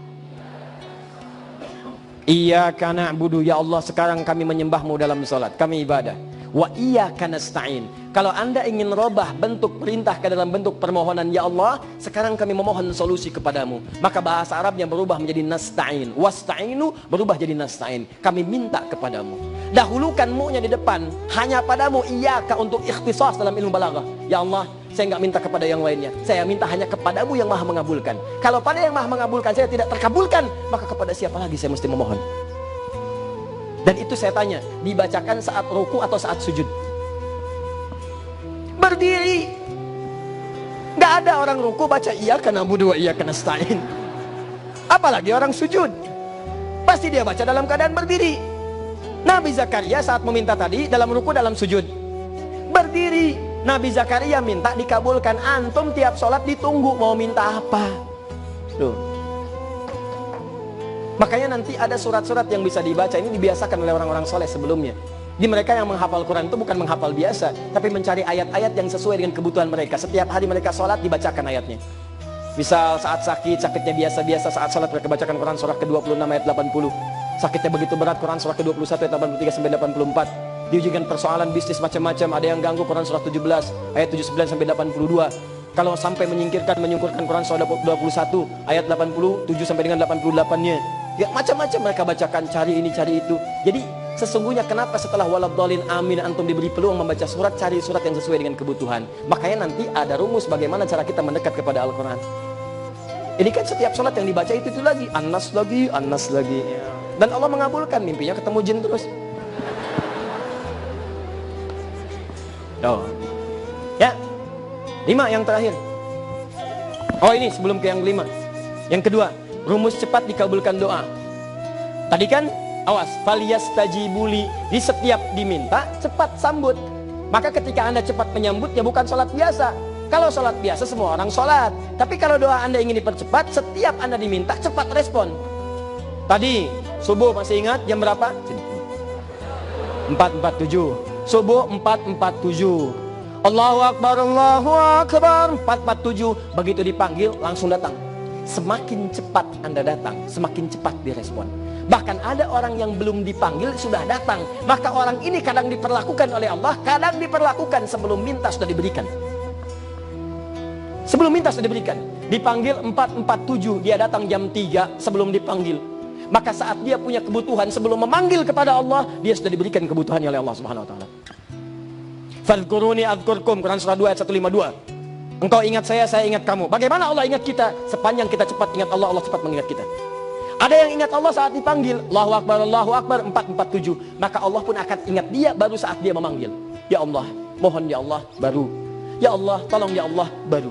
Iyyaka na'budu, ya Allah sekarang kami menyembahmu dalam sholat, kami ibadah. Wa iyyaka nasta'in, kalau anda ingin robah bentuk perintah ke dalam bentuk permohonan, ya Allah sekarang kami memohon solusi kepadamu, maka bahasa Arabnya berubah menjadi nasta'in. Wasta'inu berubah jadi nasta'in, kami minta kepadamu. Dahulukan mu-nya di depan, hanya padamu, iyyaka untuk ikhtisas dalam ilmu balaghah. Ya Allah, saya nggak minta kepada yang lainnya, saya minta hanya kepadamu yang maha mengabulkan. Kalau pada yang maha mengabulkan saya tidak terkabulkan, maka kepada siapa lagi saya mesti memohon? Dan itu saya tanya, dibacakan saat ruku atau saat sujud? Berdiri. Nggak ada orang ruku baca iyyaka na'budu wa iyyaka nasta'in, apalagi orang sujud. Pasti dia baca dalam keadaan berdiri. Nabi Zakaria saat meminta tadi, dalam ruku, dalam sujud, berdiri. Nabi Zakaria minta dikabulkan. Antum tiap sholat ditunggu mau minta apa tuh. Makanya nanti ada surat-surat yang bisa dibaca, ini dibiasakan oleh orang-orang soleh sebelumnya. Di mereka yang menghafal Quran itu bukan menghafal biasa, tapi mencari ayat-ayat yang sesuai dengan kebutuhan mereka. Setiap hari mereka sholat dibacakan ayatnya. Misal saat sakitnya biasa-biasa, saat sholat mereka bacakan Quran surah ke-26 ayat 80. Sakitnya begitu berat, Quran surah ke-21 ayat 83 sampai 84. Diujikan persoalan bisnis macam-macam, ada yang ganggu, Quran surah 17 ayat 79 sampai 82. Kalau sampai menyingkirkan Quran surah 21 ayat 87 sampai dengan 88-nya. Ya, macam-macam mereka bacakan, cari ini cari itu. Jadi sesungguhnya kenapa setelah waladhdallin amin antum diberi peluang membaca surat, cari surat yang sesuai dengan kebutuhan. Makanya nanti ada rumus bagaimana cara kita mendekat kepada Al-Quran. Ini kan setiap sholat yang dibaca itu lagi, An-Nas lagi. Dan Allah mengabulkan, mimpinya ketemu jin terus. Oh. Ya, 5 yang terakhir. Oh ini sebelum ke yang 5. Yang kedua, rumus cepat dikabulkan doa. Tadi kan, awas, faliyastajibuli, di setiap diminta cepat sambut. Maka ketika anda cepat menyambut, ya bukan sholat biasa. Kalau sholat biasa semua orang sholat, tapi kalau doa anda ingin dipercepat, setiap anda diminta cepat respon. Tadi subuh masih ingat jam berapa? 4.47. Subuh 4.47. Allahu Akbar 4.47. Begitu dipanggil langsung datang. Semakin cepat anda datang, semakin cepat direspon. Bahkan ada orang yang belum dipanggil sudah datang. Maka orang ini kadang diperlakukan oleh Allah, kadang diperlakukan sebelum minta sudah diberikan. Sebelum minta sudah diberikan. Dipanggil 4.47, dia datang jam 3 sebelum dipanggil. Maka saat dia punya kebutuhan sebelum memanggil kepada Allah, dia sudah diberikan kebutuhannya oleh Allah Subhanahu wa taala. Fadhkuruni adzkurkum, Quran surah 2 ayat 152. Engkau ingat saya ingat kamu. Bagaimana Allah ingat kita? Sepanjang kita cepat ingat Allah, Allah cepat mengingat kita. Ada yang ingat Allah saat dipanggil, Allahu Akbar 4.47. Maka Allah pun akan ingat dia baru saat dia memanggil. Ya Allah, mohon ya Allah, baru. Ya Allah, tolong ya Allah, baru.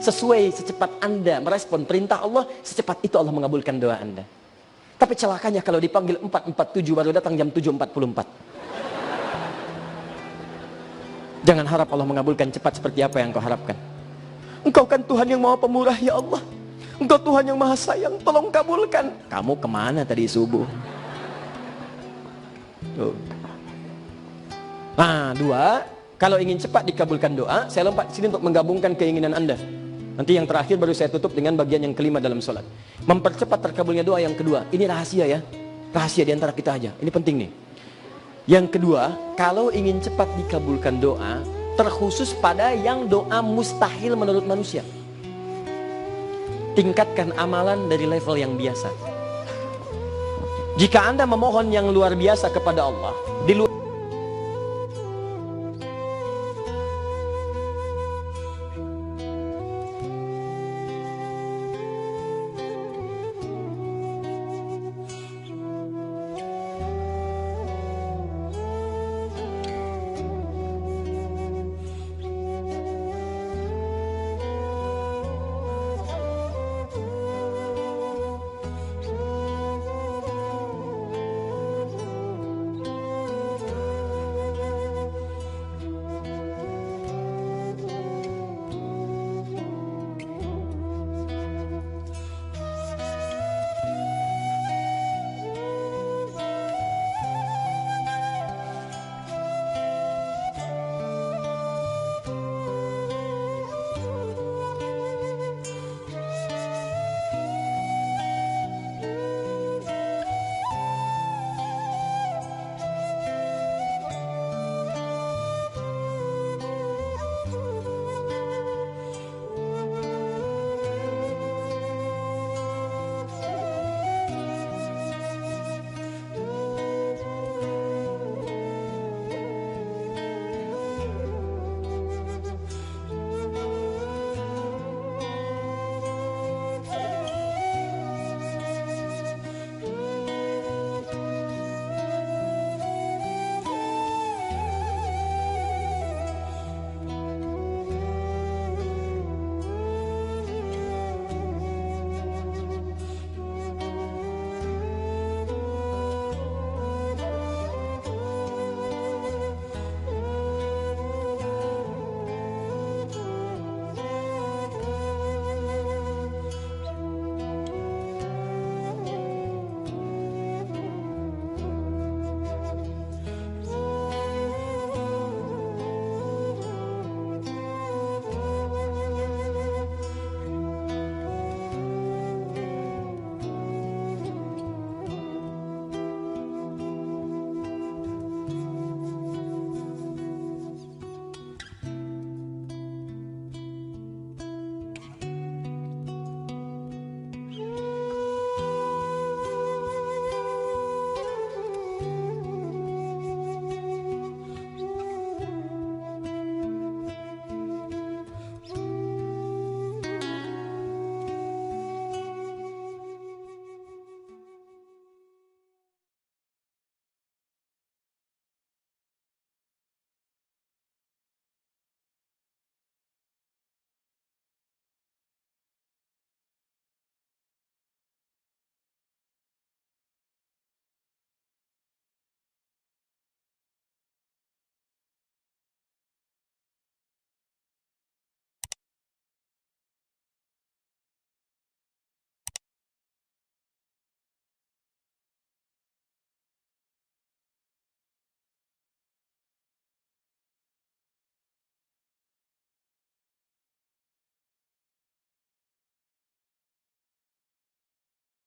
Sesuai secepat anda merespon perintah Allah, secepat itu Allah mengabulkan doa anda. Tapi celakanya kalau dipanggil 4.47 baru datang jam 7.44. Jangan harap Allah mengabulkan cepat seperti apa yang kau harapkan. Engkau kan Tuhan yang maha pemurah ya Allah. Engkau Tuhan yang maha sayang, tolong kabulkan. Kamu kemana tadi subuh? Tuh. Nah, 2, kalau ingin cepat dikabulkan doa, saya lompat sini untuk menggabungkan keinginan anda. Nanti yang terakhir baru saya tutup dengan bagian yang kelima dalam sholat. Mempercepat terkabulnya doa yang kedua. Ini rahasia ya. Rahasia di antara kita aja. Ini penting nih. Yang kedua, kalau ingin cepat dikabulkan doa, terkhusus pada yang doa mustahil menurut manusia. Tingkatkan amalan dari level yang biasa. Jika Anda memohon yang luar biasa kepada Allah, di luar